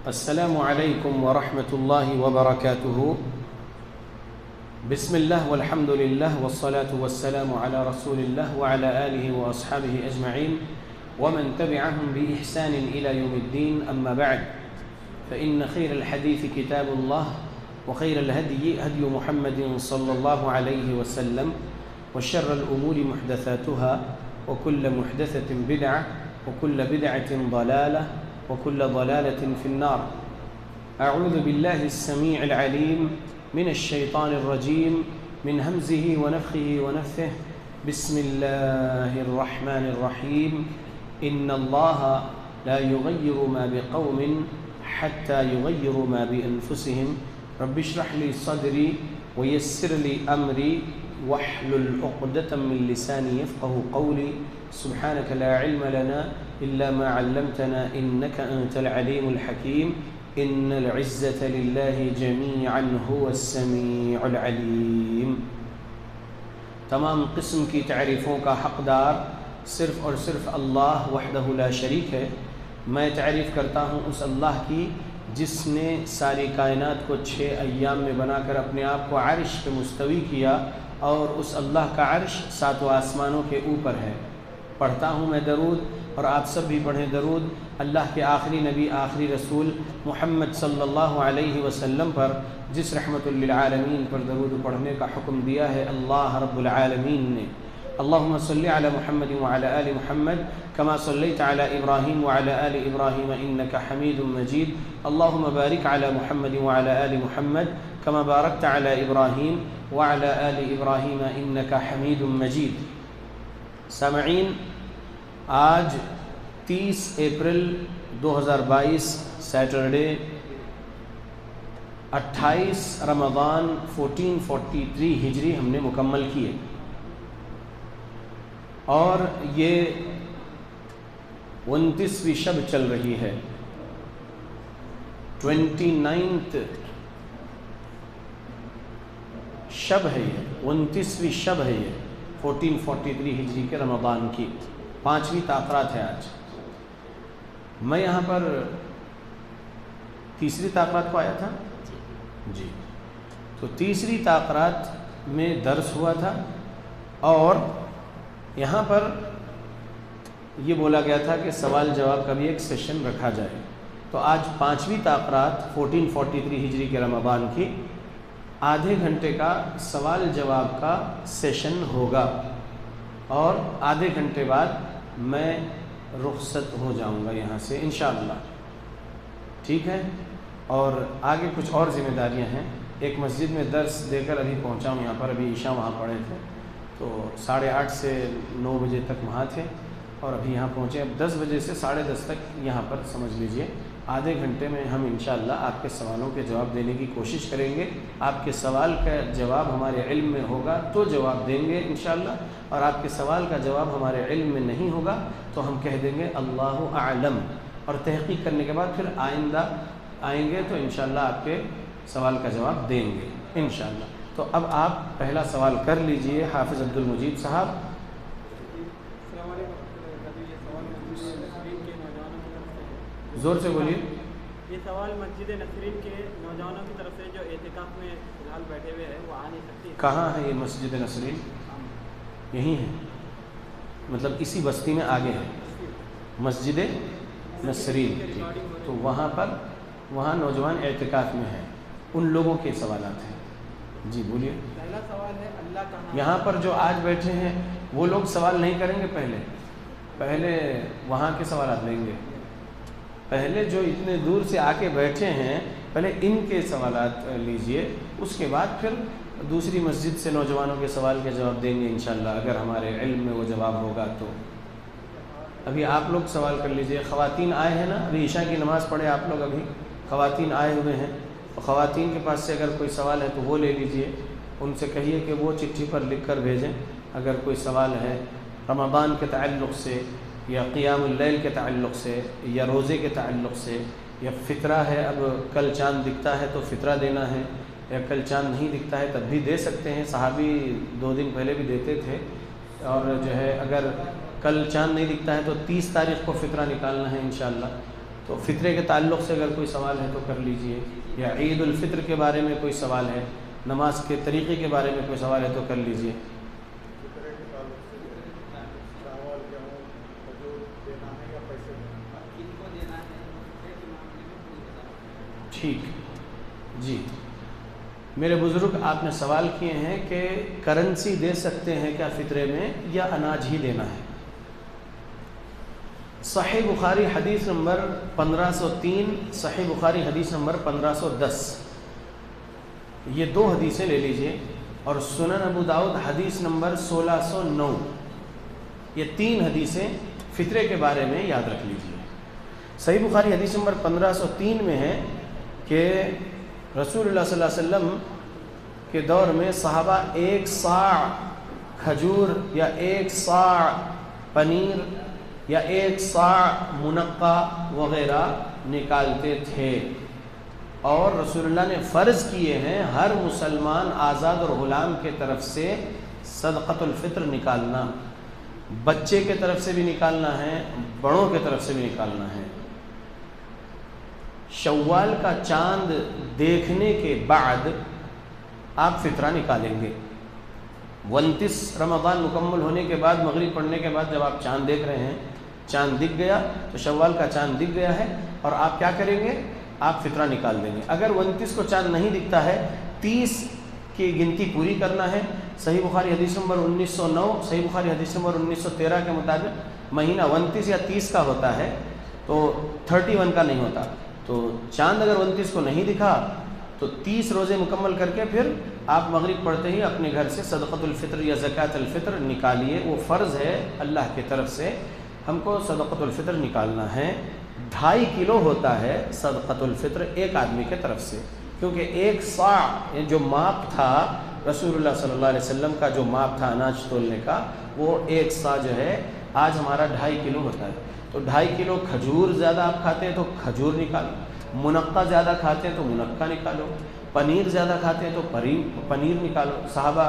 السلام علیکم ورحمۃ اللہ وبرکاتہ۔ بسم اللہ والحمد للہ والصلاة والسلام علی رسول اللہ وعلى آلہ واصحابہ اجمعین ومن تبعهم بإحسان إلى يوم الدین، اما بعد فإن خیر الحدیث کتاب اللہ وخیر الهدی هدی محمد صلی اللہ علیہ وسلم وشر الأمور محدثاتها وكل محدثة بدعة وكل بدعة ضلالة وكل ضلالة في النار۔ أعوذ بالله السميع العليم من الشيطان الرجيم من همزه ونفخه ونفثه بسم الله الرحمن الرحيم إن الله لا يغير ما بقوم حتى يغيروا ما بأنفسهم رب اشرح لي صدري ويسر لي أمري واحلل عقدة من لساني يفقه قولي سبحانك لا علم لنا إلا ما علمتنا إنك أنت العليم الحكيم إن العزة لله جميعا هو السميع العليم۔ تمام قسم کی تعریفوں کا حقدار صرف اور صرف اللہ وحدہ لا شریک ہے۔ میں تعریف کرتا ہوں اس اللہ کی جس نے ساری کائنات کو 6 ایام میں بنا کر اپنے آپ کو عرش پہ مستوی کیا، اور اس اللہ کا عرش 7 آسمانوں کے اوپر ہے۔ پڑھتا ہوں میں درود، اور آپ سب بھی پڑھیں درود اللہ کے آخری نبی آخری رسول محمد صلی اللہ علیہ وسلم پر، جس رحمت للعالمین پر درود پڑھنے کا حکم دیا ہے اللہ رب العالمین نے۔ اللہم صلی علی محمد وعلی آل محمد کما صلیت علی ابراہیم وعلی آل ابراہیم انک حمید مجید۔ اللہم بارک علی محمد وعلی آل محمد کما بارکت علی ابراہیم وعلی آل ابراہیم انک حمید مجید۔ سامعین، آج 30 اپریل 2022 سیٹرڈے 28 رمضان 1443 ہجری ہم نے مکمل کیے، اور یہ 29ویں شب چل رہی ہے، 29th شب ہے یہ، 29ویں شب ہے یہ 1443 ہجری کے رمضان کی 5ویں تاخرات ہے آج۔ میں یہاں پر تیسری تاخرات کو آیا تھا جی، تو تیسری تاخرات میں درس ہوا تھا، اور یہاں پر یہ بولا گیا تھا کہ سوال جواب کا بھی ایک سیشن رکھا جائے۔ تو آج 5ویں تاخرات 1443 ہجری کے رمضان کی آدھے گھنٹے کا سوال جواب کا سیشن ہوگا، اور آدھے گھنٹے بعد میں رخصت ہو جاؤں گا یہاں سے انشاءاللہ، ٹھیک ہے۔ اور آگے کچھ اور ذمہ داریاں ہیں۔ ایک مسجد میں درس دے کر ابھی پہنچا ہوں یہاں پر، ابھی عشاء وہاں پڑھے تھے، تو 8:30 سے 9 بجے تک وہاں تھے، اور ابھی یہاں پہنچے۔ اب 10 بجے سے 10:30 تک یہاں پر سمجھ لیجئے آدھے گھنٹے میں ہم انشاءاللہ آپ کے سوالوں کے جواب دینے کی کوشش کریں گے۔ آپ کے سوال کا جواب ہمارے علم میں ہوگا تو جواب دیں گے انشاءاللہ، اور آپ کے سوال کا جواب ہمارے علم میں نہیں ہوگا تو ہم کہہ دیں گے اللہ اعلم، اور تحقیق کرنے کے بعد پھر آئندہ آئیں گے تو انشاءاللہ آپ کے سوال کا جواب دیں گے انشاءاللہ۔ تو اب آپ پہلا سوال کر لیجئے حافظ عبد المجید صاحب۔ زور سے بولیے۔ یہ سوال مسجد نصرین کے نوجوانوں کی طرف سے جو اعتکاف میں فی الحال بیٹھے ہوئے ہیں وہ آ نہیں سکتی۔ کہاں ہے یہ مسجد نصرین؟ یہیں ہے، مطلب اسی بستی میں آگے ہے مسجد نصرین، تو وہاں پر وہاں نوجوان اعتکاف میں ہیں، ان لوگوں کے سوالات ہیں جی بولیے۔ پہلا سوال ہے اللہ کہاں؟ یہاں پر جو آج بیٹھے ہیں وہ لوگ سوال نہیں کریں گے، پہلے وہاں کے سوالات لیں گے۔ پہلے جو اتنے دور سے آ کے بیٹھے ہیں پہلے ان کے سوالات لیجئے، اس کے بعد پھر دوسری مسجد سے نوجوانوں کے سوال کے جواب دیں گے انشاءاللہ، اگر ہمارے علم میں وہ جواب ہوگا تو۔ ابھی آپ لوگ سوال کر لیجئے۔ خواتین آئے ہیں نا، ابھی عشاء کی نماز پڑھے آپ لوگ، ابھی خواتین آئے ہوئے ہیں، خواتین کے پاس سے اگر کوئی سوال ہے تو وہ لے لیجئے، ان سے کہیے کہ وہ چٹھی پر لکھ کر بھیجیں اگر کوئی سوال ہے رمضان کے تعلق سے، یا قیام اللیل کے تعلق سے، یا روزے کے تعلق سے، یا فطرہ ہے، اب کل چاند دکھتا ہے تو فطرہ دینا ہے، یا کل چاند نہیں دکھتا ہے تب بھی دے سکتے ہیں، صحابی 2 دن پہلے بھی دیتے تھے، اور جو ہے اگر کل چاند نہیں دکھتا ہے تو 30 تاریخ کو فطرہ نکالنا ہے انشاءاللہ، تو فطرے کے تعلق سے اگر کوئی سوال ہے تو کر لیجئے، یا عید الفطر کے بارے میں کوئی سوال ہے، نماز کے طریقے کے بارے میں کوئی سوال ہے تو کر لیجئے۔ ٹھیک جی، میرے بزرگ آپ نے سوال کیے ہیں کہ کرنسی دے سکتے ہیں کیا فطرے میں یا اناج ہی دینا ہے؟ صحیح بخاری حدیث نمبر 1503، صحیح بخاری حدیث نمبر 1510، یہ دو حدیثیں لے لیجئے، اور سنن ابو داؤد حدیث نمبر 1609، یہ تین حدیثیں فطرے کے بارے میں یاد رکھ لیجئے۔ صحیح بخاری حدیث نمبر 1503 میں ہے کہ رسول اللہ صلی اللہ علیہ وسلم کے دور میں صحابہ 1 صاع کھجور یا 1 صاع پنیر یا 1 صاع منقع وغیرہ نکالتے تھے، اور رسول اللہ نے فرض کیے ہیں ہر مسلمان آزاد اور غلام کے طرف سے صدقۃ الفطر نکالنا، بچے کے طرف سے بھی نکالنا ہے، بڑوں کے طرف سے بھی نکالنا ہے۔ شوال کا چاند دیکھنے کے بعد آپ فطرہ نکالیں گے۔ 29 رمضان مکمل ہونے کے بعد، مغرب پڑھنے کے بعد جب آپ چاند دیکھ رہے ہیں، چاند دکھ گیا تو شوال کا چاند دکھ گیا ہے، اور آپ کیا کریں گے؟ آپ فطرہ نکال دیں گے۔ اگر 29 کو چاند نہیں دکھتا ہے، 30 کی گنتی پوری کرنا ہے۔ صحیح بخاری حدیث نمبر 1909، صحیح بخاری حدیث نمبر 1913 کے مطابق مہینہ 29 یا 30 کا ہوتا ہے تو 31 کا نہیں ہوتا۔ تو چاند اگر 29 کو نہیں دکھا تو 30 روزے مکمل کر کے پھر آپ مغرب پڑھتے ہی اپنے گھر سے صدقۃ الفطر یا زکوٰۃ الفطر نکالیے۔ وہ فرض ہے اللہ کی طرف سے، ہم کو صدقۃ الفطر نکالنا ہے۔ 2.5 کلو ہوتا ہے صدقۃ الفطر ایک آدمی کے طرف سے، کیونکہ 1 صاع جو ماپ تھا رسول اللہ صلی اللہ علیہ وسلم کا، جو ماپ تھا اناج تولنے کا، وہ 1 صاع جو ہے آج ہمارا 2.5 کلو ہوتا ہے۔ تو 2.5 کلو کھجور زیادہ آپ کھاتے ہیں تو کھجور نکالو، منقع زیادہ کھاتے ہیں تو منقع نکالو، پنیر زیادہ کھاتے ہیں تو پنیر نکالو۔ صحابہ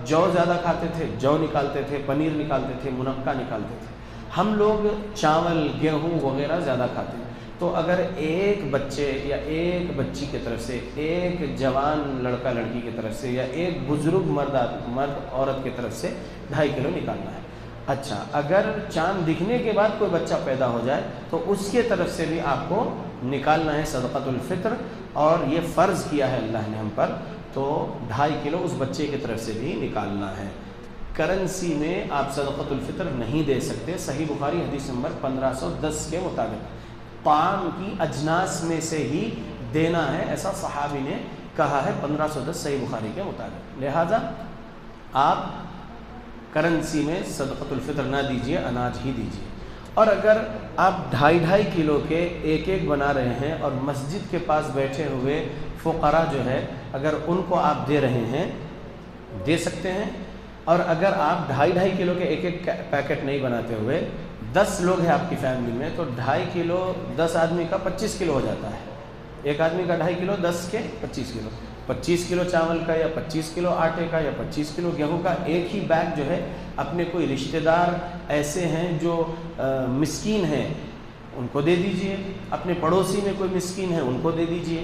جو زیادہ کھاتے تھے جو نکالتے تھے، پنیر نکالتے تھے، منقع نکالتے تھے۔ ہم لوگ چاول گیہوں وغیرہ زیادہ کھاتے ہیں، تو اگر ایک بچے یا ایک بچی کی طرف سے، ایک جوان لڑکا لڑکی کی طرف سے، یا ایک بزرگ مرد عورت کی طرف سے 2.5 کلو نکالنا ہے۔ اچھا، اگر چاند دکھنے کے بعد کوئی بچہ پیدا ہو جائے تو اس کے طرف سے بھی آپ کو نکالنا ہے صدقۃ الفطر، اور یہ فرض کیا ہے اللہ نے ہم پر، تو 2.5 کلو اس بچے کی طرف سے بھی نکالنا ہے۔ کرنسی میں آپ صدقۃ الفطر نہیں دے سکتے، صحیح بخاری حدیث نمبر 1510 کے مطابق طعام کی اجناس میں سے ہی دینا ہے، ایسا صحابی نے کہا ہے 1510 صحیح بخاری کے مطابق۔ لہذا آپ کرنسی میں صدقۃ الفطر نہ دیجیے، اناج ہی دیجیے۔ اور اگر آپ 2.5 کلو کے ایک بنا رہے ہیں اور مسجد کے پاس بیٹھے ہوئے فقراء جو ہے، اگر ان کو آپ دے رہے ہیں، دے سکتے ہیں۔ اور اگر آپ 2.5 کلو کے ایک پیکٹ نہیں بناتے ہوئے، 10 لوگ ہیں آپ کی فیملی میں، تو 2.5 کلو 10 آدمی کا 25 کلو ہو جاتا ہے۔ ایک آدمی کا 2.5 کلو، 10 کے 25 کلو، 25 کلو چاول کا یا 25 کلو آٹے کا یا 25 کلو گیہوں کا ایک ہی بیگ جو ہے، اپنے کوئی رشتہ دار ایسے ہیں جو مسکین ہیں ان کو دے دیجئے، اپنے پڑوسی میں کوئی مسکین ہے ان کو دے دیجئے۔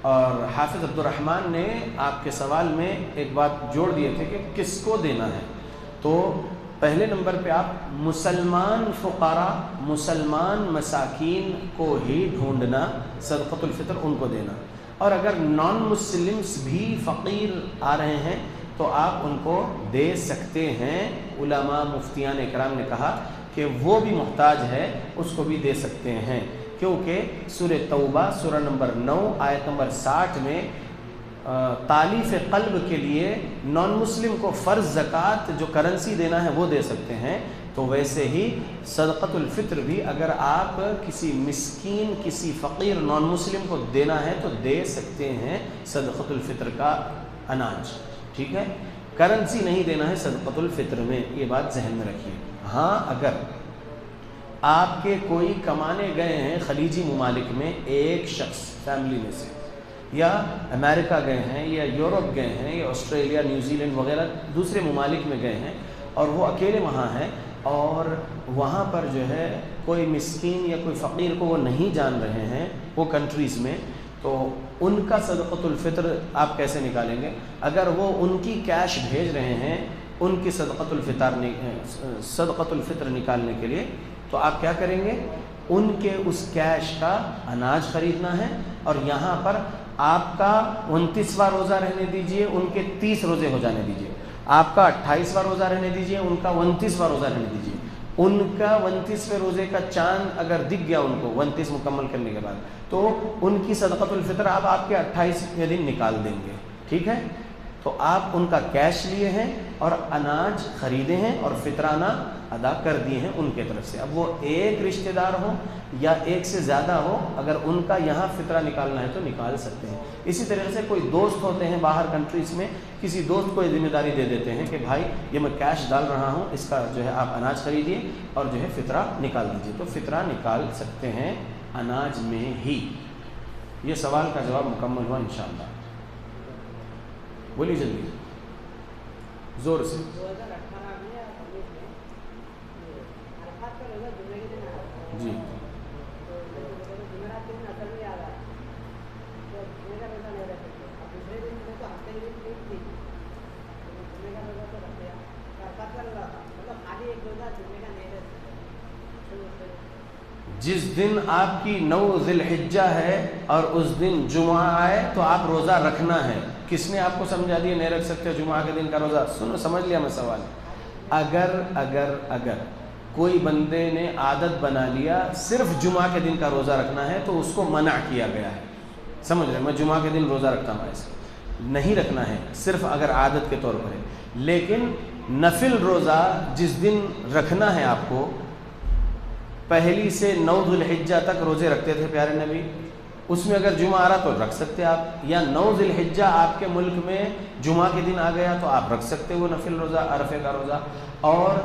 اور حافظ عبد الرحمن نے آپ کے سوال میں ایک بات جوڑ دیے تھے کہ کس کو دینا ہے، تو پہلے نمبر پہ آپ مسلمان فقراء، مسلمان مساکین کو ہی ڈھونڈنا، صدقۃ الفطر ان کو دینا۔ اور اگر نان مسلمس بھی فقیر آ رہے ہیں تو آپ ان کو دے سکتے ہیں۔ علماء مفتیان اکرام نے کہا کہ وہ بھی محتاج ہے، اس کو بھی دے سکتے ہیں، کیونکہ سورہ توبہ سورہ نمبر 9 آیت نمبر 60 میں تالیف قلب کے لیے نان مسلم کو فرض زکوٰۃ جو کرنسی دینا ہے وہ دے سکتے ہیں، تو ویسے ہی صدقۃ الفطر بھی اگر آپ کسی مسکین، کسی فقیر نان مسلم کو دینا ہے تو دے سکتے ہیں صدقۃ الفطر کا اناج، ٹھیک ہے۔ کرنسی نہیں دینا ہے صدقۃ الفطر میں، یہ بات ذہن میں رکھیے۔ ہاں، اگر آپ کے کوئی کمانے گئے ہیں خلیجی ممالک میں، ایک شخص فیملی میں سے، یا امریکہ گئے ہیں یا یورپ گئے ہیں یا آسٹریلیا، نیوزی لینڈ وغیرہ دوسرے ممالک میں گئے ہیں، اور وہ اکیلے وہاں ہیں، اور وہاں پر جو ہے کوئی مسکین یا کوئی فقیر کو وہ نہیں جان رہے ہیں وہ کنٹریز میں، تو ان کا صدقۃ الفطر آپ کیسے نکالیں گے؟ اگر وہ ان کی کیش بھیج رہے ہیں ان کی صدقۃ الفطر نکالنے کے لیے، تو آپ کیا کریں گے؟ ان کے اس کیش کا اناج خریدنا ہے، اور یہاں پر آپ کا 29واں روزہ رہنے دیجئے، ان کے 30 روزے ہو جانے دیجئے، آپ کا 28واں روزہ رہنے دیجئے، ان کا 29واں روزہ رہنے دیجئے۔ ان کا 29ویں روزے کا چاند اگر دکھ گیا ان کو 29 مکمل کرنے کے بعد، تو ان کی صدقۃ الفطر آپ کے 28ویں دن نکال دیں گے، ٹھیک ہے؟ تو آپ ان کا کیش لیے ہیں اور اناج خریدے ہیں اور فطرانہ ادا کر دیے ہیں ان کے طرف سے۔ اب وہ ایک رشتہ دار ہو یا ایک سے زیادہ ہو، اگر ان کا یہاں فطرہ نکالنا ہے تو نکال سکتے ہیں۔ اسی طریقے سے کوئی دوست ہوتے ہیں باہر کنٹریز میں، کسی دوست کو یہ ذمہ داری دے دیتے ہیں کہ بھائی یہ میں کیش ڈال رہا ہوں، اس کا جو ہے آپ اناج خریدیے اور جو ہے فطرہ نکال دیجیے، تو فطرہ نکال سکتے ہیں اناج میں ہی۔ یہ سوال کا جواب مکمل ہوا انشاءاللہ۔ بولیے جلدی زور سے۔ جی جس دن آپ کی 9 ذی الحجہ ہے اور اس دن جمعہ آئے تو آپ روزہ رکھنا ہے۔ کس نے آپ کو سمجھا دیا نہیں رکھ سکتے جمعہ کے دن کا روزہ؟ سنو، سمجھ لیا میں سوال۔ اگر کوئی بندے نے عادت بنا لیا صرف جمعہ کے دن کا روزہ رکھنا ہے تو اس کو منع کیا گیا ہے، سمجھ رہے؟ میں جمعہ کے دن روزہ رکھتا ہوں، ایسے نہیں رکھنا ہے، صرف اگر عادت کے طور پر ہے۔ لیکن نفل روزہ جس دن رکھنا ہے آپ کو، پہلی سے 9 ذی الحجہ تک روزے رکھتے تھے پیارے نبی، اس میں اگر جمعہ آ رہا تو رکھ سکتے آپ، یا 9 ذی الحجہ آپ کے ملک میں جمعہ کے دن آ گیا تو آپ رکھ سکتے وہ نفل روزہ، عرفے کا روزہ۔ اور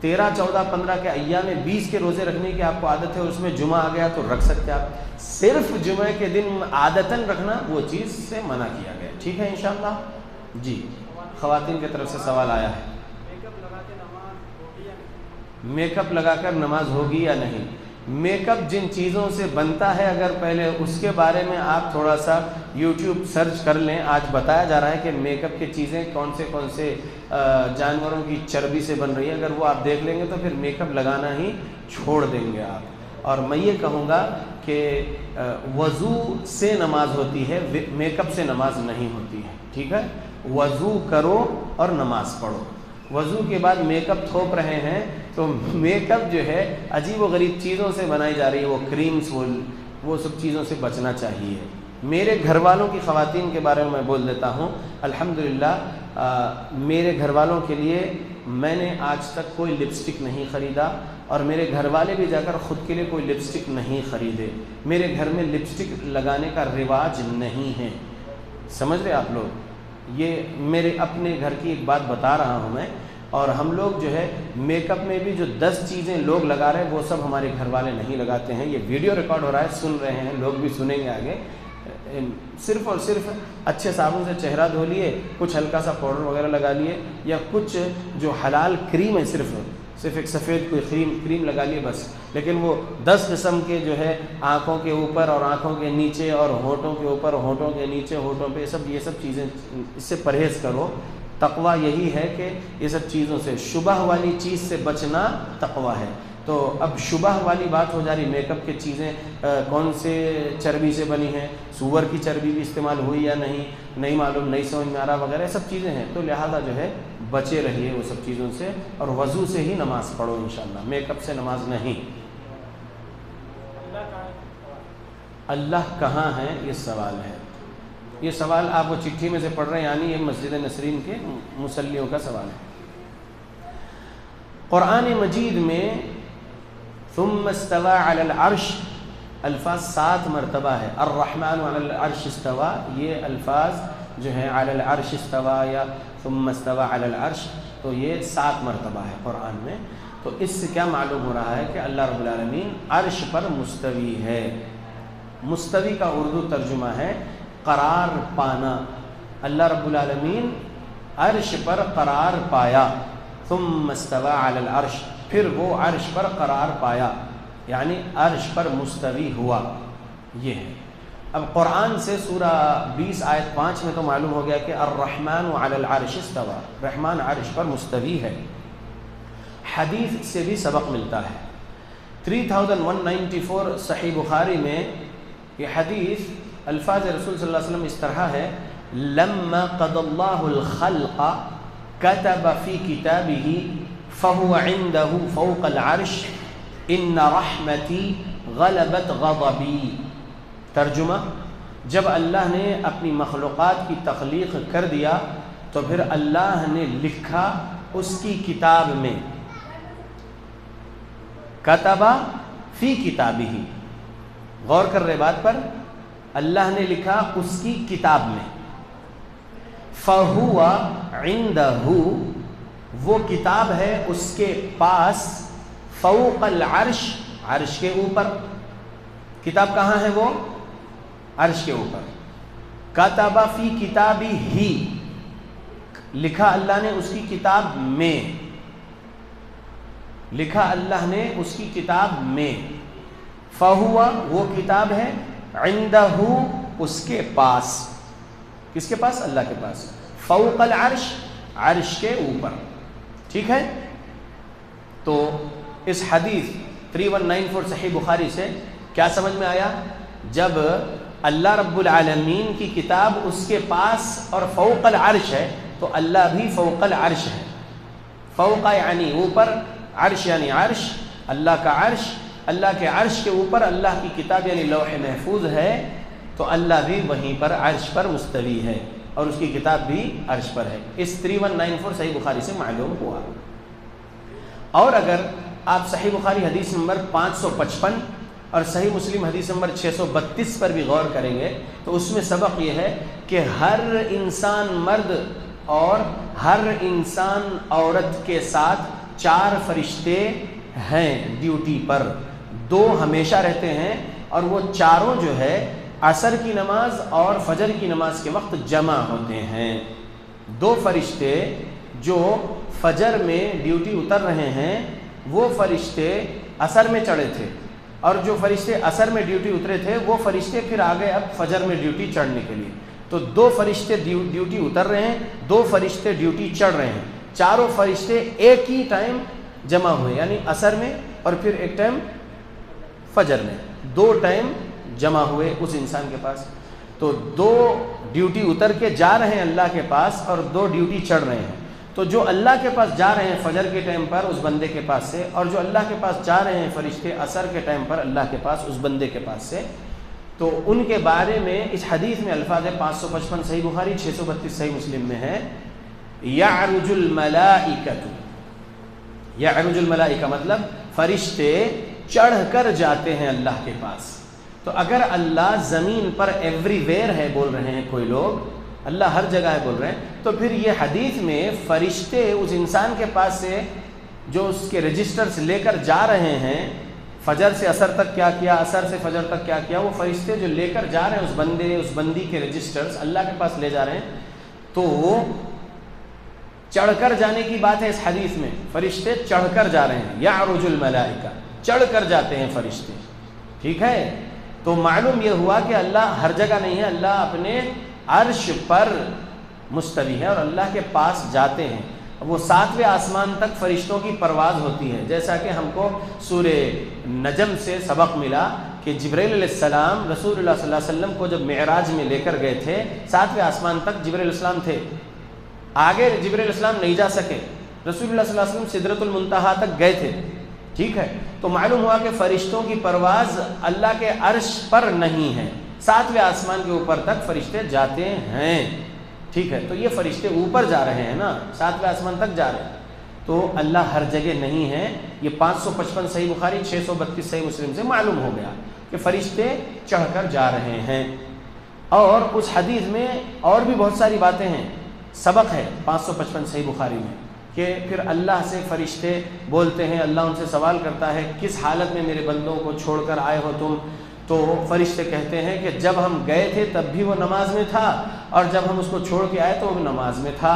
13، 14، 15 کے ایام 20 کے روزے رکھنے کی آپ کو عادت ہے، اس میں جمعہ آ گیا تو رکھ سکتے آپ۔ صرف جمعہ کے دن عادتاً رکھنا وہ چیز سے منع کیا گیا، ٹھیک ہے انشاءاللہ؟ جی، خواتین کی طرف سے سوال آیا ہے، میک اپ لگا کر نماز ہوگی یا نہیں؟ میک اپ جن چیزوں سے بنتا ہے، اگر پہلے اس کے بارے میں آپ تھوڑا سا یوٹیوب سرچ کر لیں۔ آج بتایا جا رہا ہے کہ میک اپ کی چیزیں کون سے جانوروں کی چربی سے بن رہی ہے، اگر وہ آپ دیکھ لیں گے تو پھر میک اپ لگانا ہی چھوڑ دیں گے آپ۔ اور میں یہ کہوں گا کہ وضو سے نماز ہوتی ہے، میک اپ سے نماز نہیں ہوتی ہے، ٹھیک ہے؟ وضو کرو اور نماز پڑھو۔ وضو کے بعد میک اپ تھوپ رہے ہیں تو میک اپ جو ہے عجیب و غریب چیزوں سے بنائی جا رہی ہے، وہ کریمز، وہ سب چیزوں سے بچنا چاہیے۔ میرے گھر والوں کی خواتین کے بارے میں بول دیتا ہوں، الحمدللہ میرے گھر والوں کے لیے میں نے آج تک کوئی لپسٹک نہیں خریدا، اور میرے گھر والے بھی جا کر خود کے لیے کوئی لپسٹک نہیں خریدے۔ میرے گھر میں لپسٹک لگانے کا رواج نہیں ہے، سمجھ رہے آپ لوگ؟ یہ میرے اپنے گھر کی ایک بات بتا رہا ہوں میں۔ اور ہم لوگ جو ہے میک اپ میں بھی جو 10 چیزیں لوگ لگا رہے ہیں وہ سب ہمارے گھر والے نہیں لگاتے ہیں۔ یہ ویڈیو ریکارڈ ہو رہا ہے، سن رہے ہیں لوگ، بھی سنیں گے آگے۔ صرف اور صرف اچھے صابن سے چہرہ دھو لیے، کچھ ہلکا سا پاؤڈر وغیرہ لگا لیے، یا کچھ جو حلال کریم ہے صرف ایک سفید کوئی کریم لگا لیے بس۔ لیکن وہ 10 قسم کے جو ہے آنکھوں کے اوپر اور آنکھوں کے نیچے اور ہونٹوں کے اوپر، ہونٹوں کے نیچے، ہونٹوں پہ، یہ سب چیزیں، اس سے پرہیز کرو۔ تقویٰ یہی ہے کہ یہ سب چیزوں سے، شبہ والی چیز سے بچنا تقویٰ ہے۔ تو اب شبہ والی بات ہو جا رہی، میک اپ کی چیزیں کون سے چربی سے بنی ہیں، سور کی چربی بھی استعمال ہوئی یا نہیں معلوم، نہیں سمجھ میں آ رہا وغیرہ، سب چیزیں ہیں۔ تو لہذا جو ہے بچے رہیے وہ سب چیزوں سے، اور وضو سے ہی نماز پڑھو انشاءاللہ، میک اپ سے نماز نہیں۔ اللہ کہاں ہے یہ سوال ہے، یہ سوال آپ وہ چٹھی میں سے پڑھ رہے ہیں، یعنی یہ مسجد نسرین کے مصلیوں کا سوال ہے۔ قرآن مجید میں ثم استوى علی العرش الفاظ 7 مرتبہ ہے۔ الرحمن علی العرش استوى، یہ الفاظ جو ہے علی العرش استوى یا ثم استوى علی العرش، تو یہ 7 مرتبہ ہے قرآن میں۔ تو اس سے کیا معلوم ہو رہا ہے کہ اللہ رب العالمین عرش پر مستوی ہے۔ مستوی کا اردو ترجمہ ہے قرار پانا۔ اللہ رب العالمین عرش پر قرار پایا، ثم استوى علی العرش، پھر وہ عرش پر قرار پایا۔ یعنی عرش پر مستوی ہوا، یہ ہے۔ اب قرآن سے سورہ 20 آیت 5 میں تو معلوم ہو گیا کہ الرحمن علی العرش استوى، رحمان عرش پر مستوی ہے۔ حدیث سے بھی سبق ملتا ہے۔ 3194 صحیح بخاری میں یہ حدیث الفاظ رسول صلی اللہ علیہ وسلم اس طرح ہے: لما قضى الله الخلق كتب في كتابه فهو عنده فوق العرش ان رحمتي غلبت غضبي۔ ترجمہ: جب اللہ نے اپنی مخلوقات کی تخلیق کر دیا تو پھر اللہ نے لکھا اس کی کتاب میں، کتب فی کتابہ، غور کر رہے بات پر، اللہ نے لکھا اس کی کتاب میں، فہو عندہ، وہ کتاب ہے اس کے پاس، فوق العرش، عرش کے اوپر۔ کتاب کہاں ہے وہ؟ عرش کے اوپر۔ کتب فی کتابی ہی، لکھا اللہ نے اس کی کتاب میں، لکھا اللہ نے اس کی کتاب میں، فہو، وہ کتاب ہے، عندہ، اس کے پاس، کس کے پاس؟ اللہ کے پاس، فوق العرش، عرش کے اوپر، ٹھیک ہے۔ تو اس حدیث 3194 صحیح بخاری سے کیا سمجھ میں آیا؟ جب اللہ رب العالمین کی کتاب اس کے پاس اور فوق العرش ہے تو اللہ بھی فوق العرش ہے۔ فوق یعنی اوپر، عرش یعنی عرش، اللہ کا عرش، اللہ کے عرش کے اوپر اللہ کی کتاب یعنی لوح محفوظ ہے، تو اللہ بھی وہیں پر عرش پر مستوی ہے اور اس کی کتاب بھی عرش پر ہے۔ اس 3194 صحیح بخاری سے معلوم ہوا۔ اور اگر آپ صحیح بخاری حدیث نمبر 555 اور صحیح مسلم حدیث نمبر 632 پر بھی غور کریں گے تو اس میں سبق یہ ہے کہ ہر انسان مرد اور ہر انسان عورت کے ساتھ 4 فرشتے ہیں ڈیوٹی پر، 2 ہمیشہ رہتے ہیں اور وہ چاروں جو ہے عصر کی نماز اور فجر کی نماز کے وقت جمع ہوتے ہیں۔ 2 فرشتے جو فجر میں ڈیوٹی اتر رہے ہیں وہ فرشتے عصر میں چڑھے تھے، اور جو فرشتے عصر میں ڈیوٹی اترے تھے وہ فرشتے پھر آ گئے اب فجر میں ڈیوٹی چڑھنے کے لیے۔ تو 2 فرشتے ڈیوٹی اتر رہے ہیں، 2 فرشتے ڈیوٹی چڑھ رہے ہیں، چاروں فرشتے ایک ہی ٹائم جمع ہوئے، یعنی عصر میں اور پھر ایک ٹائم فجر میں، 2 ٹائم جمع ہوئے اس انسان کے پاس۔ تو 2 ڈیوٹی اتر کے جا رہے ہیں اللہ کے پاس اور 2 ڈیوٹی چڑھ رہے ہیں۔ تو جو اللہ کے پاس جا رہے ہیں فجر کے ٹائم پر اس بندے کے پاس سے، اور جو اللہ کے پاس جا رہے ہیں فرشتے عصر کے ٹائم پر اللہ کے پاس اس بندے کے پاس سے، تو ان کے بارے میں اس حدیث میں الفاظ 555 صحیح بخاری، 632 صحیح مسلم میں ہے: یعرج الملائکۃ، یعرج الملائکہ مطلب فرشتے چڑھ کر جاتے ہیں اللہ کے پاس۔ تو اگر اللہ زمین پر ایوری ویئر ہے بول رہے ہیں کوئی لوگ، اللہ ہر جگہ ہے بول رہے ہیں، تو پھر یہ حدیث میں فرشتے اس انسان کے پاس سے جو اس کے رجسٹرز لے کر جا رہے ہیں، فجر سے عصر تک کیا کیا، عصر سے فجر تک کیا کیا، وہ فرشتے جو لے کر جا رہے ہیں اس بندے اس بندی کے رجسٹرز اللہ کے پاس لے جا رہے ہیں، تو وہ چڑھ کر جانے کی بات ہے اس حدیث میں، فرشتے چڑھ کر جا رہے ہیں، یعرج الملائکہ، چڑھ کر جاتے ہیں فرشتے، ٹھیک ہے۔ تو معلوم یہ ہوا کہ اللہ ہر جگہ نہیں ہے، اللہ اپنے عرش پر مستوی ہے اور اللہ کے پاس جاتے ہیں۔ وہ 7ویں آسمان تک فرشتوں کی پرواز ہوتی ہے، جیسا کہ ہم کو سورہ نجم سے سبق ملا کہ جبرائیل علیہ السلام رسول اللہ صلی اللہ علیہ وسلم کو جب معراج میں لے کر گئے تھے 7ویں آسمان تک جبرائیل علیہ السلام تھے، آگے جبرائیل علیہ السلام نہیں جا سکے، رسول اللہ صلی اللہ علیہ وسلم سدرۃ المنتہا تک گئے تھے، ٹھیک ہے۔ تو معلوم ہوا کہ فرشتوں کی پرواز اللہ کے عرش پر نہیں ہے، 7ویں آسمان کے اوپر تک فرشتے جاتے ہیں، ٹھیک ہے۔ تو یہ فرشتے اوپر جا رہے ہیں نا، 7ویں آسمان تک جا رہے ہیں، تو اللہ ہر جگہ نہیں ہے۔ یہ 555 صحیح بخاری، 632 صحیح مسلم سے معلوم ہو گیا کہ فرشتے چڑھ کر جا رہے ہیں۔ اور اس حدیث میں اور بھی بہت ساری باتیں ہیں، سبق ہے 555 صحیح بخاری میں کہ پھر اللہ سے فرشتے بولتے ہیں، اللہ ان سے سوال کرتا ہے کس حالت میں میرے بندوں کو چھوڑ کر آئے ہو تم؟ تو فرشتے کہتے ہیں کہ جب ہم گئے تھے تب بھی وہ نماز میں تھا، اور جب ہم اس کو چھوڑ کے آئے تو وہ نماز میں تھا۔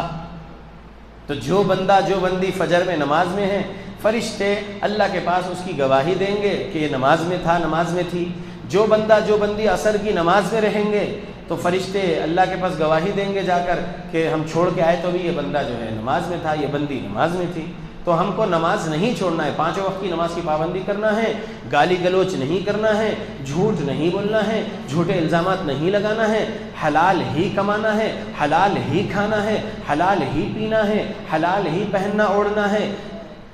تو جو بندہ جو بندی فجر میں نماز میں ہے، فرشتے اللہ کے پاس اس کی گواہی دیں گے کہ یہ نماز میں تھا، نماز میں تھی۔ جو بندہ جو بندی عصر کی نماز میں رہیں گے تو فرشتے اللہ کے پاس گواہی دیں گے جا کر کہ ہم چھوڑ کے آئے تو بھی یہ بندہ جو ہے نماز میں تھا، یہ بندی نماز میں تھی۔ تو ہم کو نماز نہیں چھوڑنا ہے، 5 وقت کی نماز کی پابندی کرنا ہے، گالی گلوچ نہیں کرنا ہے، جھوٹ نہیں بولنا ہے، جھوٹے الزامات نہیں لگانا ہے، حلال ہی کمانا ہے، حلال ہی کھانا ہے، حلال ہی پینا ہے، حلال ہی پہننا اوڑھنا ہے،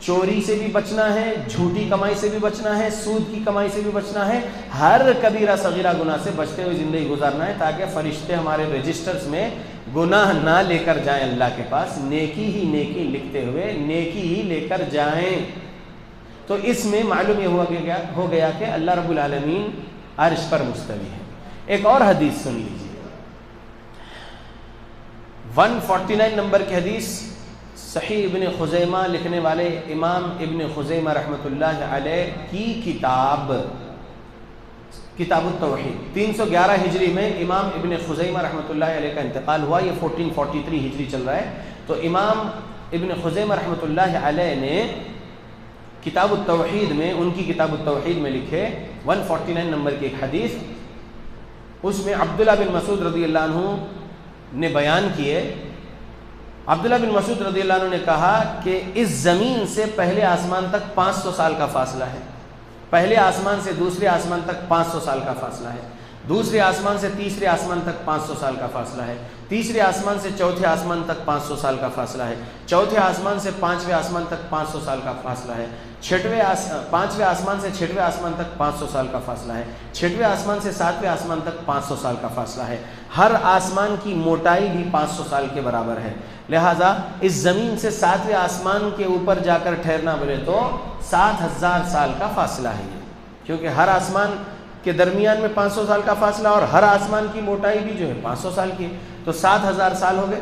چوری سے بھی بچنا ہے، جھوٹی کمائی سے بھی بچنا ہے، سود کی کمائی سے بھی بچنا ہے، ہر کبیرہ صغیرہ گناہ سے بچتے ہوئے زندگی گزارنا ہے، تاکہ فرشتے ہمارے رجسٹرز میں گناہ نہ لے کر جائیں اللہ کے پاس، نیکی ہی نیکی لکھتے ہوئے نیکی ہی لے کر جائیں۔ تو اس میں معلوم یہ ہو گیا کہ اللہ رب العالمین عرش پر مستوی ہے۔ ایک اور حدیث سن لیجیے، 149 نمبر کی حدیث، صحیح ابن خزیمہ لکھنے والے امام ابن خزیمہ رحمۃ اللہ علیہ کی کتاب التوحید، 311 ہجری میں امام ابن خزیمہ رحمۃ اللہ علیہ کا انتقال ہوا، یہ 1443 ہجری چل رہا ہے۔ تو امام ابن خزیمہ رحمۃ اللہ علیہ نے کتاب التوحید میں، ان کی کتاب التوحید میں لکھے 149 نمبر کی ایک حدیث، اس میں عبداللہ بن مسعود رضی اللہ عنہ نے بیان کیے۔ عبداللہ بن مسعود رضی اللہ عنہ نے کہا کہ اس زمین سے پہلے آسمان تک 500 سال کا فاصلہ ہے، پہلے آسمان سے دوسرے آسمان تک 500 سال کا فاصلہ ہے، دوسرے آسمان سے تیسرے آسمان تک 500 سال کا فاصلہ ہے، تیسرے آسمان سے چوتھے آسمان تک 500 سال کا فاصلہ ہے، چوتھے آسمان سے 5ویں آسمان تک 500 سال کا فاصلہ ہے، 5ویں آسمان سے 6ویں آسمان تک 500 سال کا فاصلہ ہے، 6ویں آسمان سے 7ویں آسمان تک 500 سال کا فاصلہ ہے، ہر آسمان کی موٹائی بھی 500 سال کے برابر ہے۔ لہٰذا اس زمین سے 7ویں آسمان کے اوپر جا کر ٹھہرنا بولے تو 7000 سال کا فاصلہ ہے یہ، کیونکہ ہر آسمان کے درمیان میں 500 سال کا فاصلہ اور ہر آسمان کی موٹائی بھی جو ہے 500 سال کی، تو 7000 سال ہو گئے۔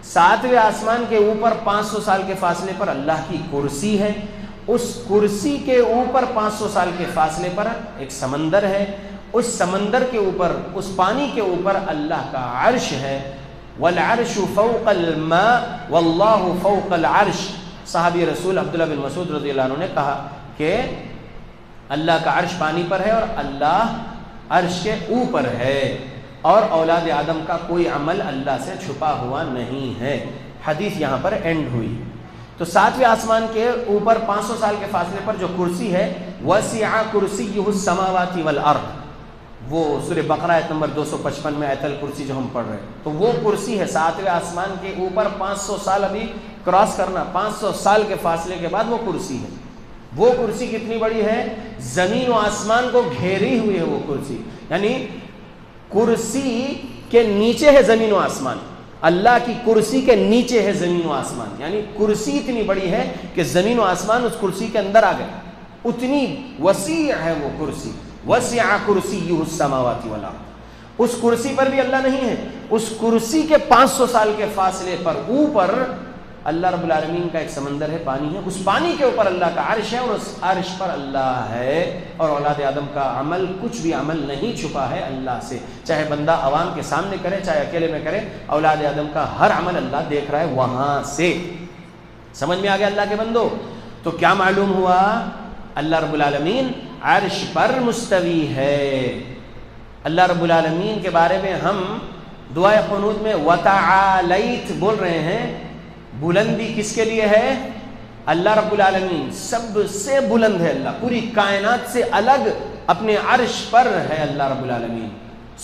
7ویں آسمان کے اوپر 500 سال کے فاصلے پر اللہ کی کرسی ہے، اس کرسی کے اوپر 500 سال کے فاصلے پر ایک سمندر ہے، اس سمندر کے اوپر، اس پانی کے اوپر اللہ کا عرش ہے۔ والعرش فوق الماء واللہ فوق العرش، صحابی رسول عبداللہ بن مسعود رضی اللہ عنہ نے کہا کہ اللہ کا عرش پانی پر ہے اور اللہ عرش کے اوپر ہے، اور اولاد آدم کا کوئی عمل اللہ سے چھپا ہوا نہیں ہے۔ حدیث یہاں پر اینڈ ہوئی۔ تو 7ویں آسمان کے اوپر 500 سال کے فاصلے پر جو کرسی ہے، وسع کرسیہ السماوات والارض، وہ سورہ بقرہ آیت نمبر 255 میں آیت الکرسی جو ہم پڑھ رہے ہیں، تو وہ کرسی ہے 7ویں آسمان کے اوپر 500 سال ابھی کراس کرنا، 500 سال کے فاصلے کے بعد وہ کرسی ہے۔ وہ کرسی کتنی بڑی ہے؟ زمین و آسمان کو گھیری ہوئی ہے وہ کرسی، یعنی کرسی کے نیچے ہے زمین و آسمان، اللہ کی کرسی کے نیچے ہے زمین و آسمان، یعنی کرسی اتنی بڑی ہے کہ زمین و آسمان اس کرسی کے اندر آ گئے، اتنی وسیع ہے وہ کرسی۔ وسع کرسیہ السماوات والارض، اس کرسی پر بھی اللہ نہیں ہے، اس کرسی کے 500 سال کے فاصلے پر اوپر اللہ رب العالمین کا ایک سمندر ہے، پانی ہے، اس پانی کے اوپر اللہ کا عرش ہے، اور اس عرش پر اللہ ہے، اور اولاد آدم کا عمل، کچھ بھی عمل نہیں چھپا ہے اللہ سے، چاہے بندہ عوام کے سامنے کرے چاہے اکیلے میں کرے، اولاد آدم کا ہر عمل اللہ دیکھ رہا ہے وہاں سے۔ سمجھ میں آ گیا اللہ کے بندو؟ تو کیا معلوم ہوا؟ اللہ رب العالمین عرش پر مستوی ہے۔ اللہ رب العالمین کے بارے میں ہم دعائے قنوت میں وتعالیت بول رہے ہیں، بلندی کس کے لیے ہے؟ اللہ رب العالمین سب سے بلند ہے، اللہ پوری کائنات سے الگ اپنے عرش پر ہے اللہ رب العالمین۔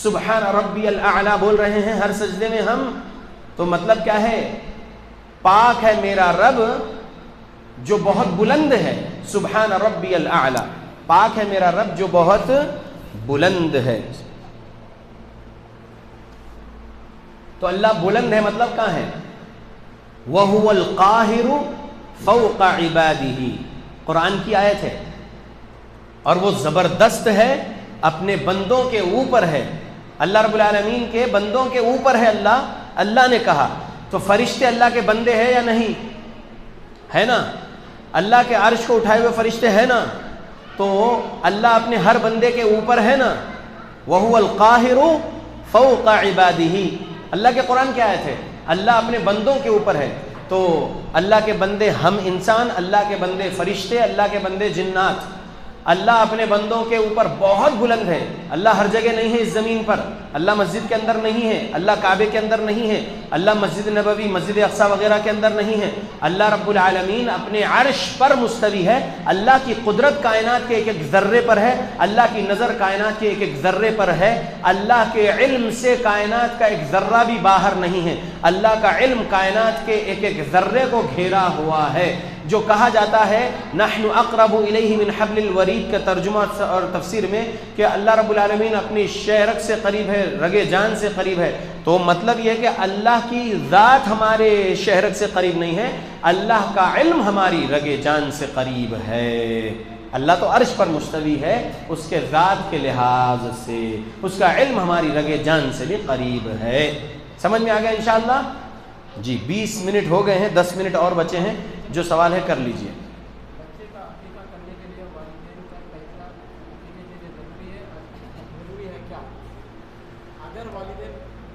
سبحان ربی الاعلی بول رہے ہیں ہر سجدے میں ہم، تو مطلب کیا ہے؟ پاک ہے میرا رب جو بہت بلند ہے، سبحان ربی الاعلی، پاک ہے میرا رب جو بہت بلند ہے۔ تو اللہ بلند ہے مطلب کہاں ہے؟ وَهُوَ الْقَاهِرُ فَوْقَ عِبَادِهِ، قرآن کی آیت ہے، اور وہ زبردست ہے اپنے بندوں کے اوپر ہے، اللہ رب العالمین کے بندوں کے اوپر ہے اللہ نے کہا۔ تو فرشتے اللہ کے بندے ہیں یا نہیں؟ ہے نا؟ اللہ کے عرش کو اٹھائے ہوئے فرشتے ہیں نا؟ تو اللہ اپنے ہر بندے کے اوپر ہے نا؟ وَهُوَ الْقَاهِرُ فَوْقَ عِبَادِهِ، اللہ کے قرآن کی آیت ہے، اللہ اپنے بندوں کے اوپر ہے۔ تو تو اللہ کے بندے ہم انسان، اللہ کے بندے فرشتے، اللہ کے بندے جنات، اللہ اپنے بندوں کے اوپر بہت بلند ہے. اللہ ہر جگہ نہیں ہے اس زمین پر، اللہ مسجد کے اندر نہیں ہے، اللہ کعبے کے اندر نہیں ہے، اللہ مسجد نبوی، مسجد اقصی وغیرہ کے اندر نہیں ہے. اللہ رب العالمین اپنے عرش پر مستوی ہے. اللہ کی قدرت کائنات کے ایک ایک ذرے پر ہے، اللہ کی نظر کائنات کے ایک ایک ذرے پر ہے. اللہ کے علم سے کائنات کا ایک ذرہ بھی باہر نہیں ہے. اللہ کا علم کائنات کے ایک ایک ذرے کو گھیرا ہوا ہے. جو کہا جاتا ہے نحن اقرب الیہ من حبل الورید کا ترجمہ اور تفسیر میں کہ اللہ رب العالمین اپنی شہرک سے قریب ہے، رگے جان سے قریب ہے، تو مطلب یہ ہے کہ اللہ کی ذات ہمارے شہرک سے قریب نہیں ہے، اللہ کا علم ہماری رگے جان سے قریب ہے. اللہ تو عرش پر مستوی ہے، اس کے ذات کے لحاظ سے اس کا علم ہماری رگے جان سے بھی قریب ہے. سمجھ میں آ گیا انشاءاللہ؟ جی 20 منٹ ہو گئے ہیں، 10 منٹ اور بچے ہیں. جو سوال ہے کر لیجئے. بچے کا عقیقہ کرنے کے لیے والدین کا فیصلہ عقیقے کے لیے ضروری ہے کیا؟ اگر والدین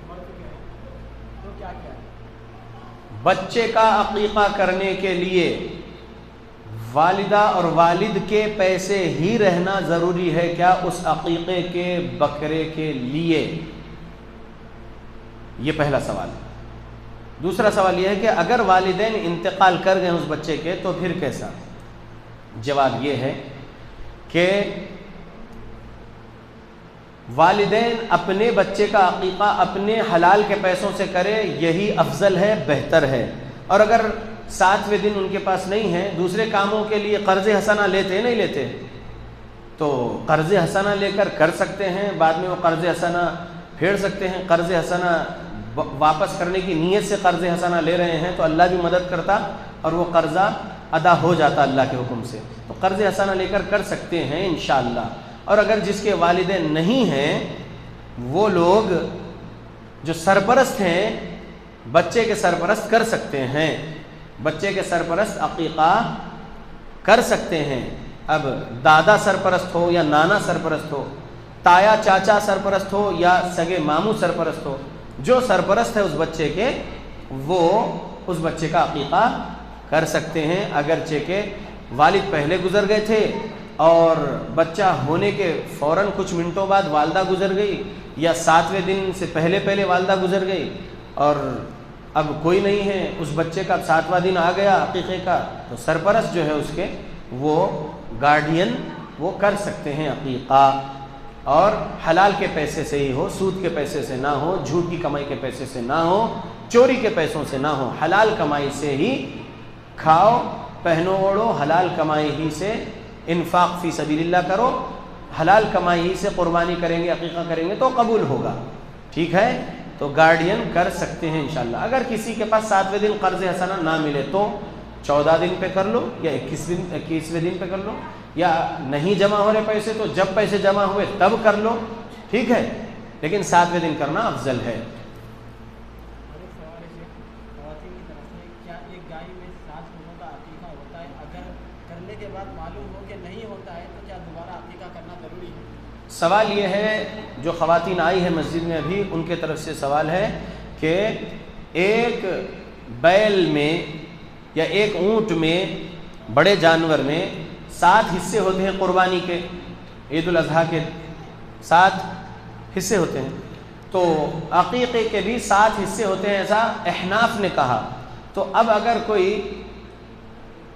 مر چکے ہیں تو کیا کیا ہے؟ بچے کا عقیقہ کرنے کے لیے والدہ اور والد کے پیسے ہی رہنا ضروری ہے کیا اس عقیقے کے بکرے کے لیے؟ یہ پہلا سوال ہے. دوسرا سوال یہ ہے کہ اگر والدین انتقال کر گئے اس بچے کے تو پھر کیسا؟ جواب یہ ہے کہ والدین اپنے بچے کا عقیقہ اپنے حلال کے پیسوں سے کرے، یہی افضل ہے، بہتر ہے. اور اگر 7ویں دن ان کے پاس نہیں ہے، دوسرے کاموں کے لیے قرض حسنہ لیتے نہیں لیتے، تو قرض حسنہ لے کر کر سکتے ہیں، بعد میں وہ قرض حسنہ پھیر سکتے ہیں. قرض حسنہ واپس کرنے کی نیت سے قرض حسنہ لے رہے ہیں تو اللہ بھی مدد کرتا اور وہ قرضہ ادا ہو جاتا اللہ کے حکم سے. تو قرض حسنہ لے کر کر سکتے ہیں انشاءاللہ. اور اگر جس کے والدین نہیں ہیں، وہ لوگ جو سرپرست ہیں بچے کے سرپرست کر سکتے ہیں، بچے کے سرپرست عقیقہ کر سکتے ہیں. اب دادا سرپرست ہو یا نانا سرپرست ہو، تایا چاچا سرپرست ہو یا سگے ماموں سرپرست ہو، جو سرپرست ہے اس بچے کے وہ اس بچے کا عقیقہ کر سکتے ہیں. اگرچہ کہ والد پہلے گزر گئے تھے اور بچہ ہونے کے فوراً کچھ منٹوں بعد والدہ گزر گئی، یا 7ویں دن سے پہلے والدہ گزر گئی اور اب کوئی نہیں ہے اس بچے کا، 7واں دن آ گیا عقیقے کا، تو سرپرست جو ہے اس کے وہ گارڈین وہ کر سکتے ہیں عقیقہ. اور حلال کے پیسے سے ہی ہو، سود کے پیسے سے نہ ہو، جھوٹ کی کمائی کے پیسے سے نہ ہو، چوری کے پیسوں سے نہ ہو، حلال کمائی سے ہی کھاؤ، پہنو، اوڑھو، حلال کمائی ہی سے انفاق فی سبیل اللہ کرو، حلال کمائی ہی سے قربانی کریں گے، عقیقہ کریں گے تو قبول ہوگا. ٹھیک ہے؟ تو گارڈین کر سکتے ہیں انشاءاللہ. اگر کسی کے پاس 7ویں دن قرض حسنہ نہ ملے تو 14 دن پہ کر لو یا 21ویں دن پہ کر لو، یا نہیں جمع ہو رہے پیسے تو جب پیسے جمع ہوئے تب کر لو. ٹھیک ہے؟ لیکن 7ویں دن کرنا افضل ہے. خواتین کی طرف سے کیا ایک گائے میں 7 لوگوں کا عقیقہ ہوتا ہے؟ اگر کرنے کے بعد معلوم ہو کہ نہیں ہوتا ہے تو کیا دوبارہ عقیقہ کرنا ضروری ہے؟ سوال یہ ہے، جو خواتین آئی ہے مسجد میں ابھی، ان کے طرف سے سوال ہے کہ ایک بیل میں یا ایک اونٹ میں، بڑے جانور میں 7 حصے ہوتے ہیں قربانی کے، عید الاضحیٰ کے 7 حصے ہوتے ہیں، تو عقیقے کے بھی 7 حصے ہوتے ہیں ایسا احناف نے کہا. تو اب اگر کوئی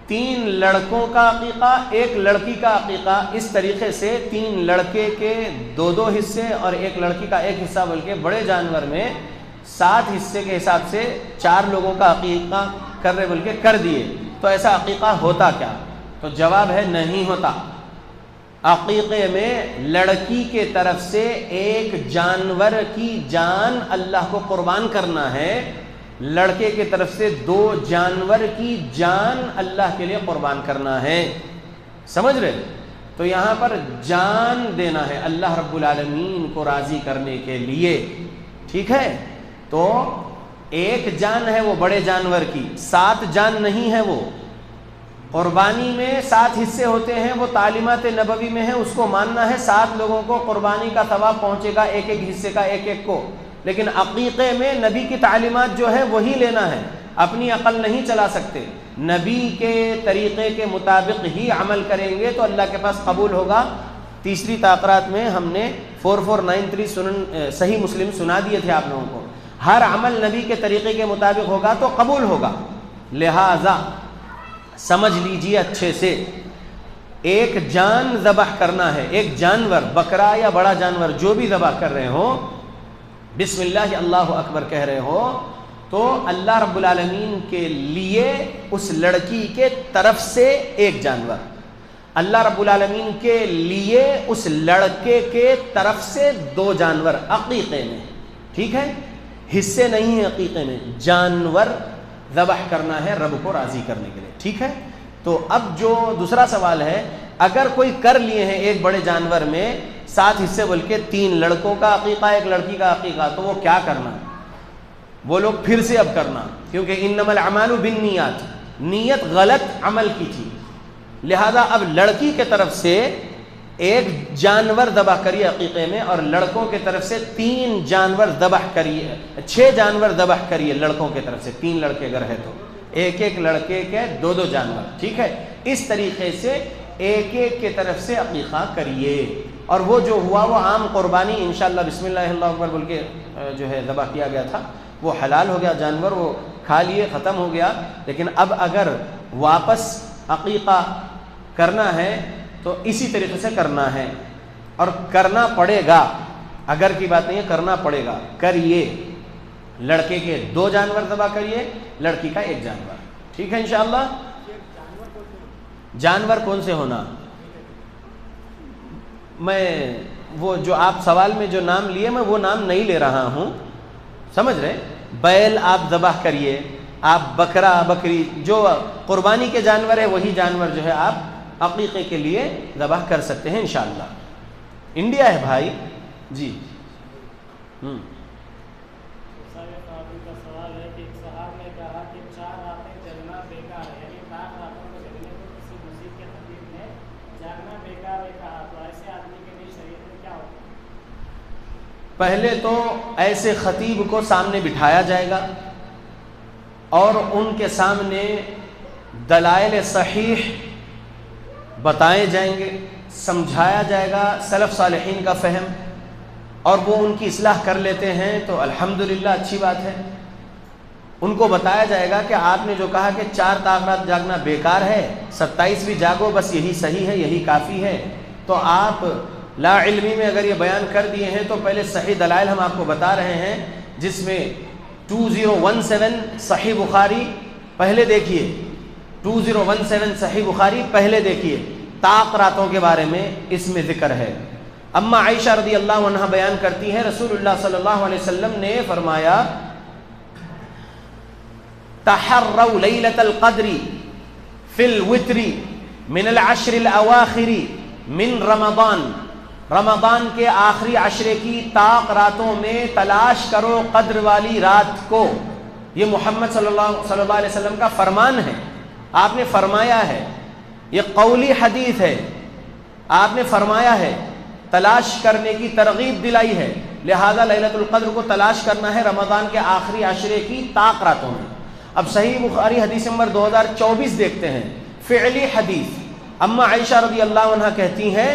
3 لڑکوں کا عقیقہ، 1 لڑکی کا عقیقہ، اس طریقے سے 3 لڑکے کے 2 حصے اور 1 لڑکی کا 1 حصہ، بلکہ بڑے جانور میں 7 حصے کے حساب سے 4 لوگوں کا عقیقہ کر رہے بلکہ کر دیے، تو ایسا عقیقہ ہوتا کیا؟ تو جواب ہے نہیں ہوتا. عقیقے میں لڑکی کے طرف سے 1 جانور کی جان اللہ کو قربان کرنا ہے، لڑکے کی طرف سے 2 جانور کی جان اللہ کے لیے قربان کرنا ہے. سمجھ رہے؟ تو یہاں پر جان دینا ہے اللہ رب العالمین کو راضی کرنے کے لیے. ٹھیک ہے؟ تو 1 جان ہے وہ بڑے جانور کی، 7 جان نہیں ہے. وہ قربانی میں 7 حصے ہوتے ہیں، وہ تعلیمات نبوی میں ہے، اس کو ماننا ہے. 7 لوگوں کو قربانی کا ثواب پہنچے گا، 1 حصے کا 1 کو. لیکن عقیقے میں نبی کی تعلیمات جو ہے وہی لینا ہے. اپنی عقل نہیں چلا سکتے، نبی کے طریقے کے مطابق ہی عمل کریں گے تو اللہ کے پاس قبول ہوگا۔ تیسری تاقرات میں ہم نے 4493 صحیح مسلم سنا دیے تھے آپ لوگوں کو، ہر عمل نبی کے طریقے کے مطابق ہوگا تو قبول ہوگا۔ لہذا سمجھ لیجئے اچھے سے، ایک جان ذبح کرنا ہے، ایک جانور، بکرا یا بڑا جانور جو بھی ذبح کر رہے ہو، بسم اللہ اللہ اکبر کہہ رہے ہو، تو اللہ رب العالمین کے لیے اس لڑکی کے طرف سے ایک جانور، اللہ رب العالمین کے لیے اس لڑکے کے طرف سے 2 جانور عقیقے میں، ٹھیک ہے، حصے نہیں ہیں عقیقے میں، جانور ذبح کرنا ہے رب کو راضی کرنے کے لیے، ٹھیک ہے۔ تو اب جو دوسرا سوال ہے، اگر کوئی کر لیے ہیں ایک بڑے جانور میں 7 حصے بول کے 3 لڑکوں کا عقیقہ 1 لڑکی کا عقیقہ، تو وہ کیا کرنا؟ وہ لوگ پھر سے اب کرنا، کیونکہ انما الاعمال بالنیات، نیت غلط عمل کی تھی، لہذا اب لڑکی کے طرف سے 1 جانور ذبح کریے عقیقے میں، اور لڑکوں کے طرف سے 3 جانور ذبح کریے، 6 جانور ذبح کریے لڑکوں کے طرف سے، 3 لڑکے اگر ہے تو 1 لڑکے کے 2 جانور، ٹھیک ہے۔ اس طریقے سے 1 کے طرف سے عقیقہ کریے، اور وہ جو ہوا وہ عام قربانی انشاءاللہ بسم اللہ اللہ اکبر بول کے جو ہے ذبح کیا گیا تھا، وہ حلال ہو گیا جانور، وہ کھا لیے، ختم ہو گیا۔ لیکن اب اگر واپس عقیقہ کرنا ہے تو اسی طریقے سے کرنا ہے، اور کرنا پڑے گا، اگر کی بات نہیں ہے، کرنا پڑے گا، کریے۔ لڑکے کے 2 جانور ذبح کریے، لڑکی کا 1 جانور، ٹھیک ہے انشاءاللہ۔ جانور کون سے ہونا؟ میں وہ جو آپ سوال میں جو نام لیے میں وہ نام نہیں لے رہا ہوں، سمجھ رہے؟ بیل آپ ذبح کریے، آپ بکرا بکری جو قربانی کے جانور ہے وہی جانور جو ہے آپ عقیقے کے لیے ذبح کر سکتے ہیں انشاءاللہ۔ انڈیا ہے بھائی جی۔ پہلے تو ایسے خطیب کو سامنے بٹھایا جائے گا اور ان کے سامنے دلائل صحیح بتائے جائیں گے، سمجھایا جائے گا سلف صالحین کا فہم، اور وہ ان کی اصلاح کر لیتے ہیں تو الحمدللہ اچھی بات ہے۔ ان کو بتایا جائے گا کہ آپ نے جو کہا کہ 4 طاقرات جاگنا بیکار ہے، 27 بھی جاگو، بس یہی صحیح ہے، یہی کافی ہے۔ تو آپ لا علمی میں اگر یہ بیان کر دیے ہیں تو پہلے صحیح دلائل ہم آپ کو بتا رہے ہیں، جس میں 2017 صحیح بخاری پہلے دیکھیے، 2017 صحیح بخاری پہلے دیکھیے، طاق راتوں کے بارے میں اس میں ذکر ہے۔ اما عائشہ رضی اللہ عنہا بیان کرتی ہیں رسول اللہ صلی اللہ علیہ وسلم نے فرمایا تحروا لیلۃ القدر فی الوتر من العشر الاواخر من رمضان، رمضان کے آخری عشرے کی طاق راتوں میں تلاش کرو قدر والی رات کو۔ یہ محمد صلی اللہ علیہ وسلم کا فرمان ہے، آپ نے فرمایا ہے، یہ قولی حدیث ہے، آپ نے فرمایا ہے، تلاش کرنے کی ترغیب دلائی ہے، لہذا لیلۃ القدر کو تلاش کرنا ہے رمضان کے آخری عشرے کی طاق راتوں میں۔ اب صحیح بخاری حدیث نمبر 2024 دیکھتے ہیں، فعلی حدیث۔ اما عائشہ رضی اللہ عنہ کہتی ہیں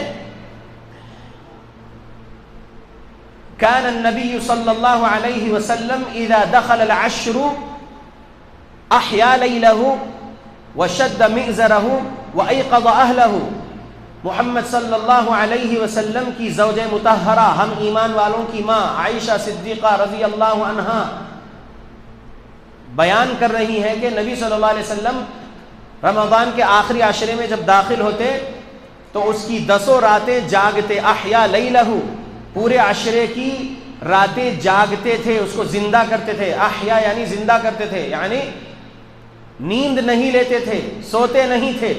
كان النبي صلى الله عليه وسلم إذا دخل العشر أحيا ليله وشد مئزره وأيقظ أهله۔ محمد صلی اللہ علیہ وسلم کی زوجہ مطہرہ، ہم ایمان والوں کی ماں عائشہ صدیقہ رضی اللہ عنہا بیان کر رہی ہیں کہ نبی صلی اللہ علیہ وسلم رمضان کے آخری عشرے میں جب داخل ہوتے تو اس کی 10 راتیں جاگتے، احیا لیلہ، پورے عشرے کی راتیں جاگتے تھے، اس کو زندہ کرتے تھے۔ احیا یعنی زندہ کرتے تھے، یعنی نیند نہیں لیتے تھے، سوتے نہیں تھے،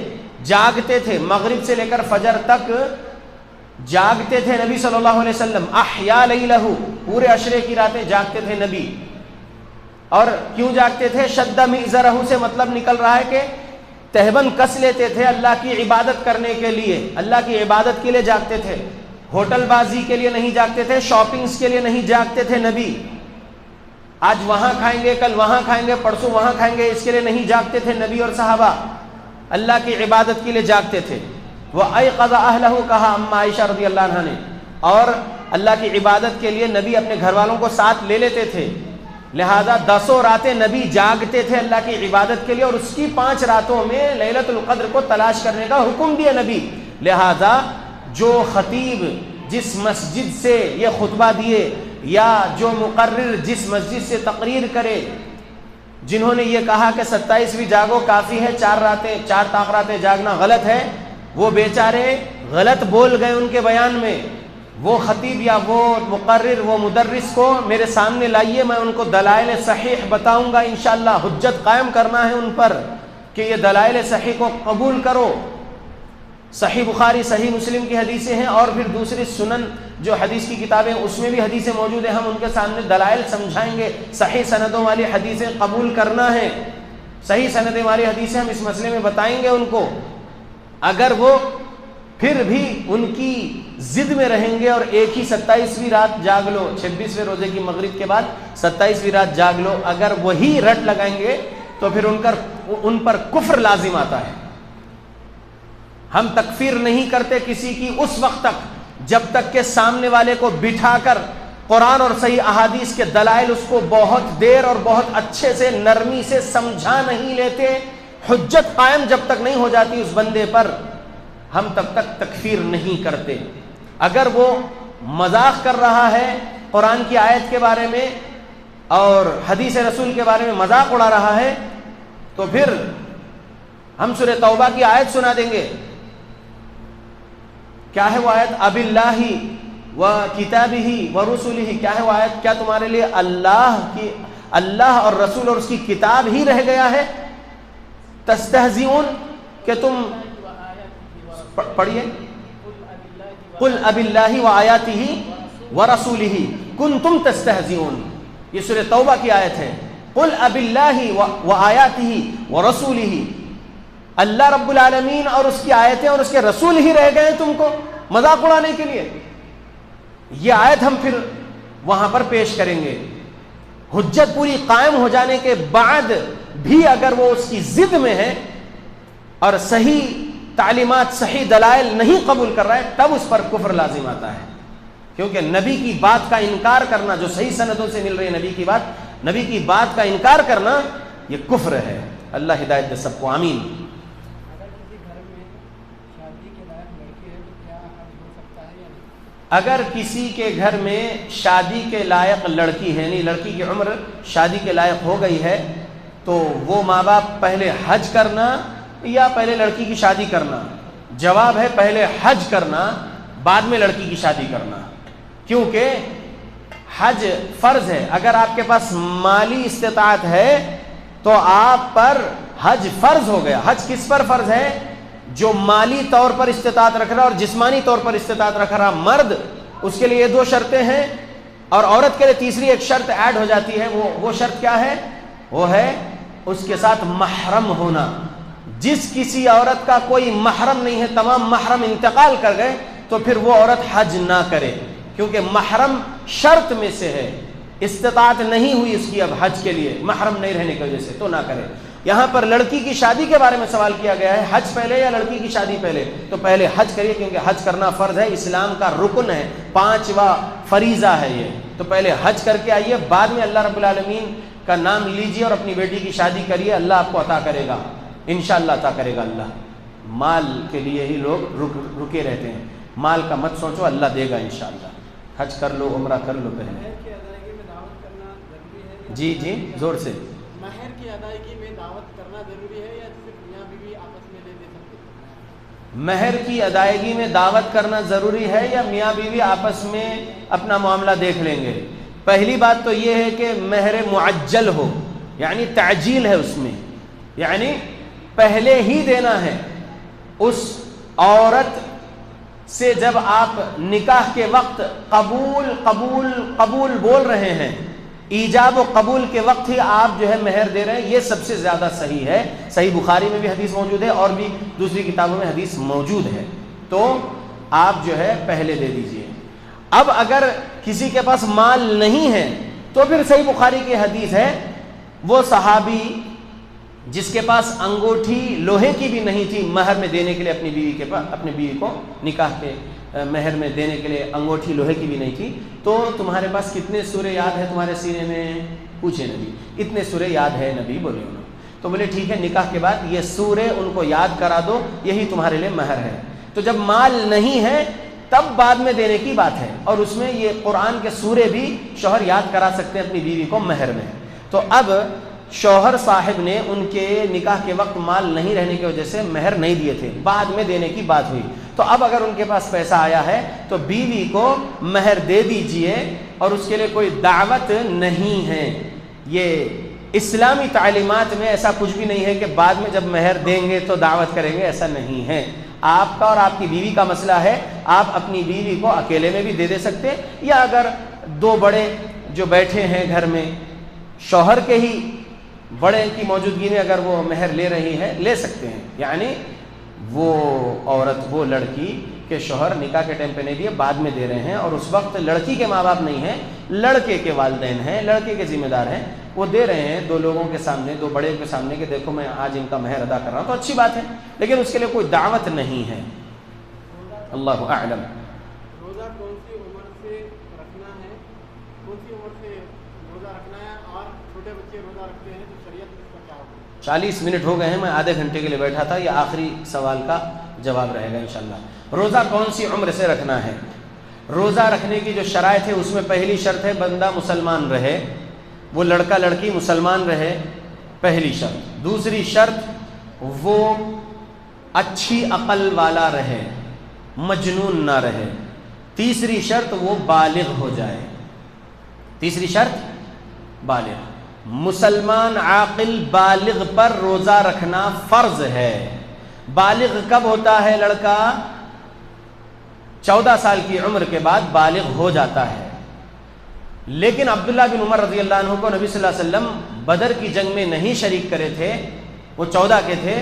جاگتے تھے، مغرب سے لے کر فجر تک جاگتے تھے نبی صلی اللہ علیہ وسلم۔ احیا لیلہ، پورے عشرے کی راتیں جاگتے تھے نبی۔ اور کیوں جاگتے تھے؟ شد مئزرہ سے مطلب نکل رہا ہے کہ تہبند کس لیتے تھے اللہ کی عبادت کرنے کے لیے، اللہ کی عبادت کے لیے جاگتے تھے، ہوٹل بازی کے لیے نہیں جاگتے تھے، شاپنگز کے لیے نہیں جاگتے تھے نبی۔ آج وہاں کھائیں گے، کل وہاں کھائیں گے، پرسوں وہاں کھائیں گے، اس کے لیے نہیں جاگتے تھے نبی اور صحابہ، اللہ کی عبادت کے لیے جاگتے تھے. وَأَيْقَظَ أَهْلَهُ کہا اما عائشہ رضی اللہ عنہا نے، اور اللہ کی عبادت کے لیے نبی اپنے گھر والوں کو ساتھ لے لیتے تھے. لہذا 10 راتیں نبی جاگتے تھے اللہ کی عبادت کے لیے، اور اس کی 5 راتوں میں لیلۃ القدر کو تلاش کرنے کا حکم دیا نبی. لہذا جو خطیب جس مسجد سے یہ خطبہ دیے یا جو مقرر جس مسجد سے تقریر کرے، جنہوں نے یہ کہا کہ 27ویں جاگو کافی ہے، 4 راتیں جاگنا غلط ہے، وہ بیچارے غلط بول گئے ان کے بیان میں. وہ خطیب یا وہ مقرر، وہ مدرس کو میرے سامنے لائیے، میں ان کو دلائل صحیح بتاؤں گا انشاءاللہ. حجت قائم کرنا ہے ان پر کہ یہ دلائل صحیح کو قبول کرو. صحیح بخاری، صحیح مسلم کی حدیثیں ہیں، اور پھر دوسری سنن جو حدیث کی کتابیں اس میں بھی حدیثیں موجود ہیں، ہم ان کے سامنے دلائل سمجھائیں گے. صحیح سندوں والی حدیثیں قبول کرنا ہے، صحیح سندیں والی حدیثیں ہم اس مسئلے میں بتائیں گے ان کو. اگر وہ پھر بھی ان کی ضد میں رہیں گے اور ایک ہی 27ویں رات جاگ لو، 26ویں روزے کی مغرب کے بعد 27ویں رات جاگ لو، اگر وہی رٹ لگائیں گے تو پھر ان پر کفر لازم آتا ہے. ہم تکفیر نہیں کرتے کسی کی اس وقت تک جب تک کہ سامنے والے کو بٹھا کر قرآن اور صحیح احادیث کے دلائل اس کو بہت دیر اور بہت اچھے سے نرمی سے سمجھا نہیں لیتے. حجت قائم جب تک نہیں ہو جاتی اس بندے پر، ہم تب تک تکفیر نہیں کرتے. اگر وہ مذاق کر رہا ہے قرآن کی آیت کے بارے میں اور حدیث رسول کے بارے میں مذاق اڑا رہا ہے تو پھر ہم سورہ توبہ کی آیت سنا دیں گے. کیا ہے وہ آیت؟ اب اللہ و کتابہ و رسولہ. کیا ہے وہ آیت؟ کیا تمہارے لیے اللہ اور رسول اور اس کی کتاب ہی رہ گیا ہے؟ تستہزئون، کہ تم پڑھیے، قل اب اللہ و آیاتہ و رسولہ کنتم تستہزئون. یہ سورہ توبہ کی آیت ہے. قل اب اللہ و آیاتہ و رسولہ، اللہ رب العالمین اور اس کی آیتیں اور اس کے رسول ہی رہ گئے تم کو مذاق اڑانے کے لیے. یہ آیت ہم پھر وہاں پر پیش کریں گے. حجت پوری قائم ہو جانے کے بعد بھی اگر وہ اس کی ضد میں ہے اور صحیح تعلیمات، صحیح دلائل نہیں قبول کر رہا ہے، تب اس پر کفر لازم آتا ہے. کیونکہ نبی کی بات کا انکار کرنا، جو صحیح سندوں سے مل رہی ہے نبی کی بات کا انکار کرنا، یہ کفر ہے. اللہ ہدایت دے سب کو، آمین. اگر کسی کے گھر میں شادی کے لائق لڑکی ہے، یعنی لڑکی کی عمر شادی کے لائق ہو گئی ہے، تو وہ ماں باپ پہلے حج کرنا یا پہلے لڑکی کی شادی کرنا؟ جواب ہے پہلے حج کرنا، بعد میں لڑکی کی شادی کرنا. کیونکہ حج فرض ہے. اگر آپ کے پاس مالی استطاعت ہے تو آپ پر حج فرض ہو گیا. حج کس پر فرض ہے؟ جو مالی طور پر استطاعت رکھ رہا اور جسمانی طور پر استطاعت رکھ رہا مرد، اس کے لیے یہ 2 شرطیں ہیں، اور عورت کے لیے تیسری ایک شرط ایڈ ہو جاتی ہے. وہ شرط کیا ہے؟ وہ ہے اس کے ساتھ محرم ہونا. جس کسی عورت کا کوئی محرم نہیں ہے، تمام محرم انتقال کر گئے، تو پھر وہ عورت حج نہ کرے، کیونکہ محرم شرط میں سے ہے. استطاعت نہیں ہوئی اس کی اب حج کے لیے محرم نہیں رہنے کی وجہ سے، تو نہ کرے. یہاں پر لڑکی کی شادی کے بارے میں سوال کیا گیا ہے، حج پہلے یا لڑکی کی شادی پہلے؟ تو پہلے حج کریے، کیونکہ حج کرنا فرض ہے، اسلام کا رکن ہے، 5واں فریضہ ہے یہ. تو پہلے حج کر کے آئیے، بعد میں اللہ رب العالمین کا نام لیجیے اور اپنی بیٹی کی شادی کریے. اللہ آپ کو عطا کرے گا، انشاءاللہ عطا کرے گا اللہ. مال کے لیے ہی لوگ رکے رہتے ہیں. مال کا مت سوچو، اللہ دے گا انشاءاللہ. حج کر لو، عمرہ کر لو پہلے. جی زور سے. مہر کی ادائیگی میں دعوت کرنا ضروری ہے یا صرف میاں بیوی آپس میں لے سکتے ہیں؟ مہر کی ادائیگی میں دعوت کرنا ضروری ہے یا میاں بیوی آپس میں اپنا معاملہ دیکھ لیں گے؟ پہلی بات تو یہ ہے کہ مہر معجل ہو، یعنی تعجیل ہے اس میں، یعنی پہلے ہی دینا ہے. اس عورت سے جب آپ نکاح کے وقت قبول قبول قبول بول رہے ہیں، ایجاب و قبول کے وقت ہی آپ جو ہے مہر دے رہے ہیں، یہ سب سے زیادہ صحیح ہے. صحیح بخاری میں بھی حدیث موجود ہے اور بھی دوسری کتابوں میں حدیث موجود ہے. تو آپ جو ہے پہلے دے دیجئے. اب اگر کسی کے پاس مال نہیں ہے تو تو پھر صحیح بخاری کی حدیث ہے، وہ صحابی جس کے پاس انگوٹھی لوہے کی بھی نہیں تھی مہر میں دینے کے لیے، اپنی بیوی کو نکاح کے مہر میں دینے کے لیے انگوٹھی لوہے کی بھی نہیں تھی، تو تمہارے پاس کتنے سورے یاد ہے تمہارے سینے میں؟ پوچھے نبی. اتنے سورے یاد ہے نبی، بولے انہوں. تو بولے ٹھیک ہے، نکاح کے بعد یہ سورے ان کو یاد کرا دو، یہی تمہارے لیے مہر ہے. تو جب مال نہیں ہے تب بعد میں دینے کی بات ہے، اور اس میں یہ قرآن کے سورے بھی شوہر یاد کرا سکتے ہیں اپنی بیوی کو مہر میں. تو اب شوہر صاحب نے ان کے نکاح کے وقت مال نہیں رہنے کی وجہ سے مہر نہیں دیے تھے، بعد میں دینے کی بات ہوئی. تو اب اگر ان کے پاس پیسہ آیا ہے تو بیوی کو مہر دے دیجئے، اور اس کے لیے کوئی دعوت نہیں ہے. یہ اسلامی تعلیمات میں ایسا کچھ بھی نہیں ہے کہ بعد میں جب مہر دیں گے تو دعوت کریں گے، ایسا نہیں ہے. آپ کا اور آپ کی بیوی کا مسئلہ ہے، آپ اپنی بیوی کو اکیلے میں بھی دے سکتے، یا اگر دو بڑے جو بیٹھے ہیں گھر میں، شوہر کے ہی بڑے کی موجودگی میں اگر وہ مہر لے رہی ہے لے سکتے ہیں. یعنی وہ عورت، وہ لڑکی کہ شوہر نکاح کے ٹائم پہ نہیں دیے، بعد میں دے رہے ہیں، اور اس وقت لڑکی کے ماں باپ نہیں ہیں، لڑکے کے والدین ہیں، لڑکے کے ذمہ دار ہیں، وہ دے رہے ہیں دو لوگوں کے سامنے، دو بڑے کے سامنے کہ دیکھو میں آج ان کا مہر ادا کر رہا ہوں، تو اچھی بات ہے، لیکن اس کے لیے کوئی دعوت نہیں ہے. اللہ اعلم. روزہ کون سی عمر سے رکھنا ہے، کون سی عمر سے روزہ رکھنا ہے، اور چھوٹے بچے روزہ رکھتے ہیں تو شریعت اس کا کیا ہوگا؟ 40 منٹ ہو گئے ہیں، میں آدھے گھنٹے کے لیے بیٹھا تھا، یہ آخری سوال کا جواب رہے گا انشاءاللہ. روزہ کون سی عمر سے رکھنا ہے؟ روزہ رکھنے کی جو شرائط ہے اس میں پہلی شرط ہے بندہ مسلمان رہے، وہ لڑکا لڑکی مسلمان رہے، پہلی شرط. دوسری شرط وہ اچھی عقل والا رہے، مجنون نہ رہے. تیسری شرط وہ بالغ ہو جائے. تیسری شرط بالغ. مسلمان عاقل بالغ پر روزہ رکھنا فرض ہے. بالغ کب ہوتا ہے لڑکا؟ 14 سال کی عمر کے بعد بالغ ہو جاتا ہے. لیکن عبداللہ بن عمر رضی اللہ عنہ کو نبی صلی اللہ علیہ وسلم بدر کی جنگ میں نہیں شریک کرے تھے، وہ 14 کے تھے.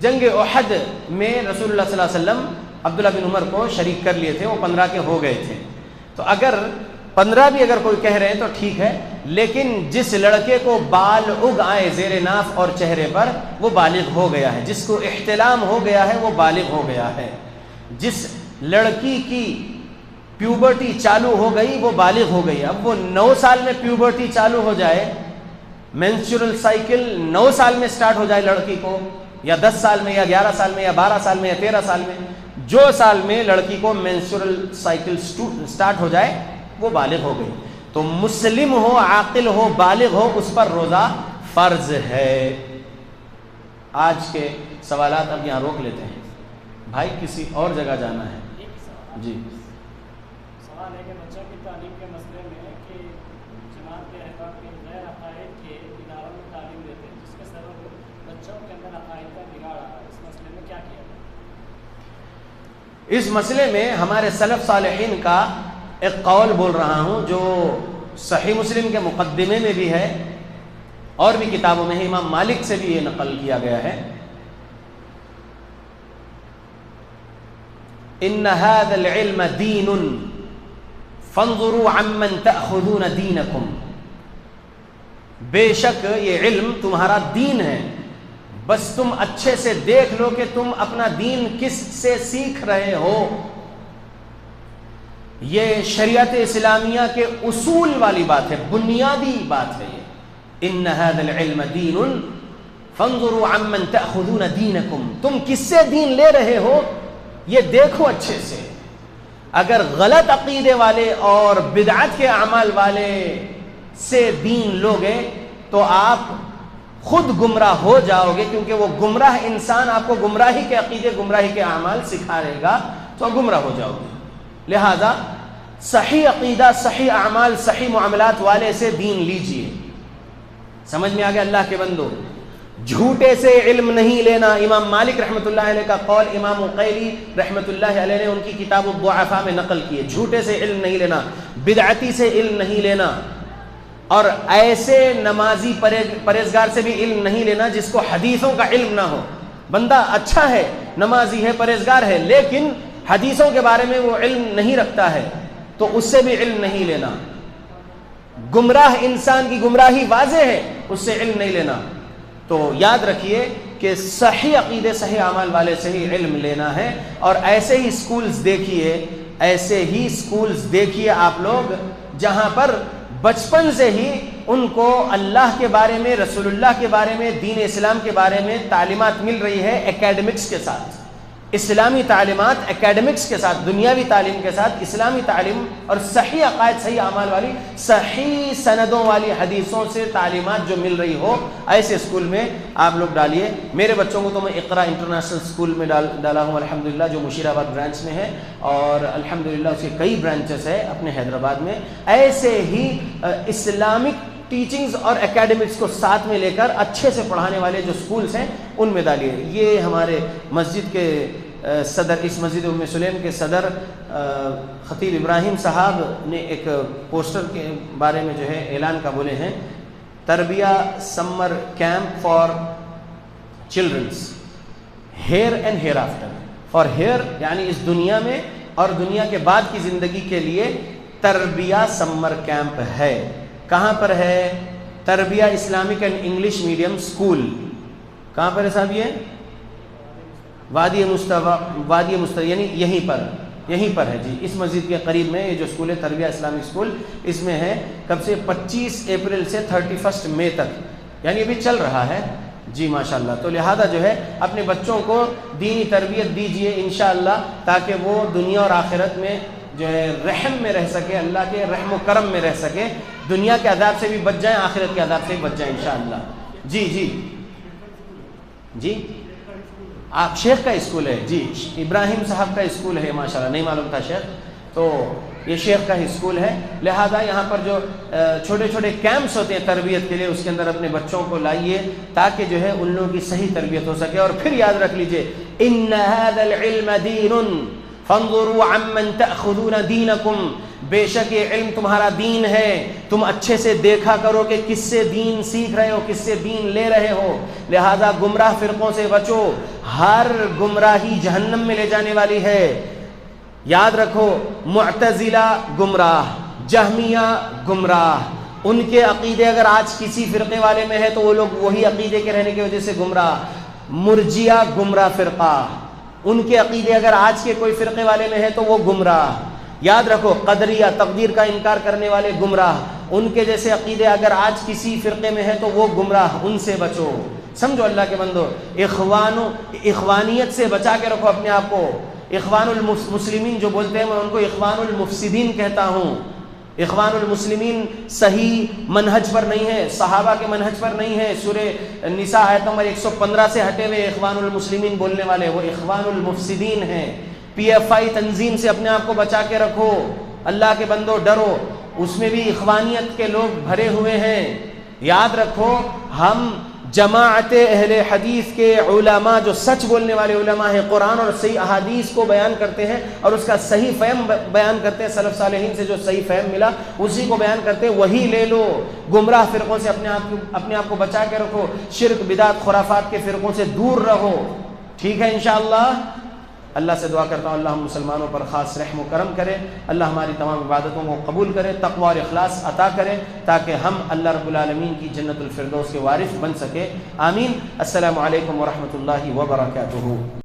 جنگ احد میں رسول اللہ صلی اللہ علیہ وسلم عبداللہ بن عمر کو شریک کر لیے تھے، وہ 15 کے ہو گئے تھے. تو اگر 15 بھی اگر کوئی کہہ رہے ہیں تو ٹھیک ہے، لیکن جس لڑکے کو بال اگ آئے زیر ناف اور چہرے پر وہ بالغ ہو گیا ہے. جس کو احتلام ہو گیا ہے وہ بالغ ہو گیا ہے. جس لڑکی کی پیوبرٹی چالو ہو گئی وہ بالغ ہو گئی. اب وہ 9 سال میں پیوبرٹی چالو ہو جائے، مینسچرل سائیکل 9 سال میں سٹارٹ ہو جائے لڑکی کو، یا 10 سال میں، یا 11 سال میں، یا 12 سال میں، یا 13 سال میں، جو سال میں لڑکی کو مینسچرل سائیکل سٹارٹ ہو جائے وہ بالغ ہو گئی. تو مسلم ہو، عاقل ہو، بالغ ہو، اس پر روزہ فرض ہے. آج کے سوالات اب یہاں روک لیتے ہیں، بھائی کسی اور جگہ جانا ہے. جی سوال ہے کہ بچوں کی تعلیم کے مسئلے میں کہ جماعت کے احباب کے غیر عقائد کے اداروں میں تعلیم دیتے ہیں، جس کے سبب بچوں کے اندر عقائد کا بگاڑ آ رہا ہے، اس مسئلے میں کیا کیا جائے؟ اس مسئلے میں ہمارے سلف صالحین کا ایک قول بول رہا ہوں جو صحیح مسلم کے مقدمے میں بھی ہے اور بھی کتابوں میں ہے، امام مالک سے بھی یہ نقل کیا گیا ہے. ان هذا العلم دین فانظروا عمن تأخذون دینکم. بے شک یہ علم تمہارا دین ہے، بس تم اچھے سے دیکھ لو کہ تم اپنا دین کس سے سیکھ رہے ہو. یہ شریعت اسلامیہ کے اصول والی بات ہے، بنیادی بات ہے. یہ ان هذا العلم دین فانظروا عمن تأخذون دینکم. تم کس سے دین لے رہے ہو یہ دیکھو اچھے سے. اگر غلط عقیدے والے اور بدعت کے اعمال والے سے دین لوگے تو آپ خود گمراہ ہو جاؤ گے، کیونکہ وہ گمراہ انسان آپ کو گمراہی کے عقیدے، گمراہی کے اعمال سکھائے گا تو گمراہ ہو جاؤ گے. لہذا صحیح عقیدہ، صحیح اعمال، صحیح معاملات والے سے دین لیجئے. سمجھ میں آ گیا اللہ کے بندو؟ جھوٹے سے علم نہیں لینا. امام مالک رحمۃ اللہ علیہ کا قول امام عقیلی رحمۃ اللہ علیہ نے ان کی کتاب الضعفاء میں نقل کیے. جھوٹے سے علم نہیں لینا، بدعتی سے علم نہیں لینا، اور ایسے نمازی پرہیزگار سے بھی علم نہیں لینا جس کو حدیثوں کا علم نہ ہو. بندہ اچھا ہے، نمازی ہے، پرہیزگار ہے، لیکن حدیثوں کے بارے میں وہ علم نہیں رکھتا ہے تو اس سے بھی علم نہیں لینا. گمراہ انسان کی گمراہی واضح ہے، اس سے علم نہیں لینا. تو یاد رکھیے کہ صحیح عقیدے صحیح اعمال والے سے ہی علم لینا ہے. اور ایسے ہی سکولز دیکھیے آپ لوگ جہاں پر بچپن سے ہی ان کو اللہ کے بارے میں، رسول اللہ کے بارے میں، دین اسلام کے بارے میں تعلیمات مل رہی ہے اکیڈمکس کے ساتھ، اسلامی تعلیمات اکیڈمکس کے ساتھ، دنیاوی تعلیم کے ساتھ اسلامی تعلیم اور صحیح عقائد صحیح اعمال والی صحیح سندوں والی حدیثوں سے تعلیمات جو مل رہی ہو، ایسے اسکول میں آپ لوگ ڈالیے. میرے بچوں کو تو میں اقرا انٹرنیشنل اسکول میں ڈالا ہوں الحمدللہ، جو مشیر آباد برانچ میں ہے، اور الحمدللہ اس کے کئی برانچز ہے اپنے حیدرآباد میں. ایسے ہی اسلامک ٹیچنگز اور اکیڈمکس کو ساتھ میں لے کر اچھے سے پڑھانے والے جو سکولز ہیں ان میں ڈالیے. یہ ہمارے مسجد کے صدر، اس مسجد ام سلیم کے صدر خطیب ابراہیم صاحب نے ایک پوسٹر کے بارے میں جو ہے اعلان کا بولے ہیں، Tarbiyah summer camp for childrens here and hereafter. For here یعنی اس دنیا میں اور دنیا کے بعد کی زندگی کے لیے تربیہ سمر کیمپ ہے. کہاں پر ہے؟ Tarbiyah Islamic and English medium school. کہاں پر ہے صاحب؟ یہ وادی مصطفیٰ یعنی یہیں پر ہے جی، اس مسجد کے قریب میں یہ جو اسکول ہے تربیہ اسلامک اسکول، اس میں ہے. کب سے؟ 25 اپریل سے 31 مئی تک، یعنی ابھی چل رہا ہے جی ماشاءاللہ. تو لہذا جو ہے اپنے بچوں کو دینی تربیت دیجئے انشاءاللہ، تاکہ وہ دنیا اور آخرت میں جو ہے رحم میں رہ سکے، اللہ کے رحم و کرم میں رہ سکے، دنیا کے عذاب سے بھی بچ جائیں، آخرت کے عذاب سے بھی بچ جائیں انشاءاللہ. جی آپ شیخ کا اسکول ہے جی، ابراہیم صاحب کا اسکول ہے ماشاءاللہ، نہیں معلوم تھا شیخ، تو یہ شیخ کا ہی اسکول ہے. لہذا یہاں پر جو چھوٹے چھوٹے کیمپس ہوتے ہیں تربیت کے لیے، اس کے اندر اپنے بچوں کو لائیے تاکہ جو ہے ان لوگوں کی صحیح تربیت ہو سکے. اور پھر یاد رکھ لیجئے، ان هذا العلم دین فانظروا عمن تأخذون دینکم، بے شک یہ علم تمہارا دین ہے، تم اچھے سے دیکھا کرو کہ کس سے دین سیکھ رہے ہو، کس سے دین لے رہے ہو. لہذا گمراہ فرقوں سے بچو، ہر گمراہی جہنم میں لے جانے والی ہے. یاد رکھو، معتزلہ گمراہ، جہمیہ گمراہ، ان کے عقیدے اگر آج کسی فرقے والے میں ہے تو وہ لوگ وہی عقیدے کے رہنے کی وجہ سے گمراہ. مرجیہ گمراہ فرقہ، ان کے عقیدے اگر آج کے کوئی فرقے والے میں ہے تو وہ گمراہ. یاد رکھو، قدریہ تقدیر کا انکار کرنے والے گمراہ، ان کے جیسے عقیدے اگر آج کسی فرقے میں ہے تو وہ گمراہ، ان سے بچو. سمجھو اللہ کے بندو، اخوانیت سے بچا کے رکھو اپنے آپ کو. اخوان المسلمین جو بولتے ہیں، میں ان کو اخوان المفسدین کہتا ہوں. اخوان المسلمین صحیح منہج پر نہیں ہے، صحابہ کے منہج پر نہیں ہے. سورہ نساء آیت نمبر 115 سے ہٹے ہوئے اخوان المسلمین بولنے والے وہ اخوان المفسدین ہیں. پی ایف آئی تنظیم سے اپنے آپ کو بچا کے رکھو. اللہ کے بندو ڈرو، اس میں بھی اخوانیت کے لوگ بھرے ہوئے ہیں. یاد رکھو، ہم جماعت اہل حدیث کے علماء جو سچ بولنے والے علماء ہیں، قرآن اور صحیح احادیث کو بیان کرتے ہیں اور اس کا صحیح فہم بیان کرتے ہیں. سلف صالحین سے جو صحیح فہم ملا اسی کو بیان کرتے ہیں، وہی لے لو. گمراہ فرقوں سے اپنے آپ کو بچا کے رکھو. شرک بدعت خرافات کے فرقوں سے دور رہو. ٹھیک ہے انشاءاللہ. اللہ سے دعا کرتا ہوں اللہ ہم مسلمانوں پر خاص رحم و کرم کرے، اللہ ہماری تمام عبادتوں کو قبول کرے، تقوی اور اخلاص عطا کرے تاکہ ہم اللہ رب العالمین کی جنت الفردوس کے وارث بن سکے. آمین. السلام علیکم ورحمۃ اللہ وبرکاتہ.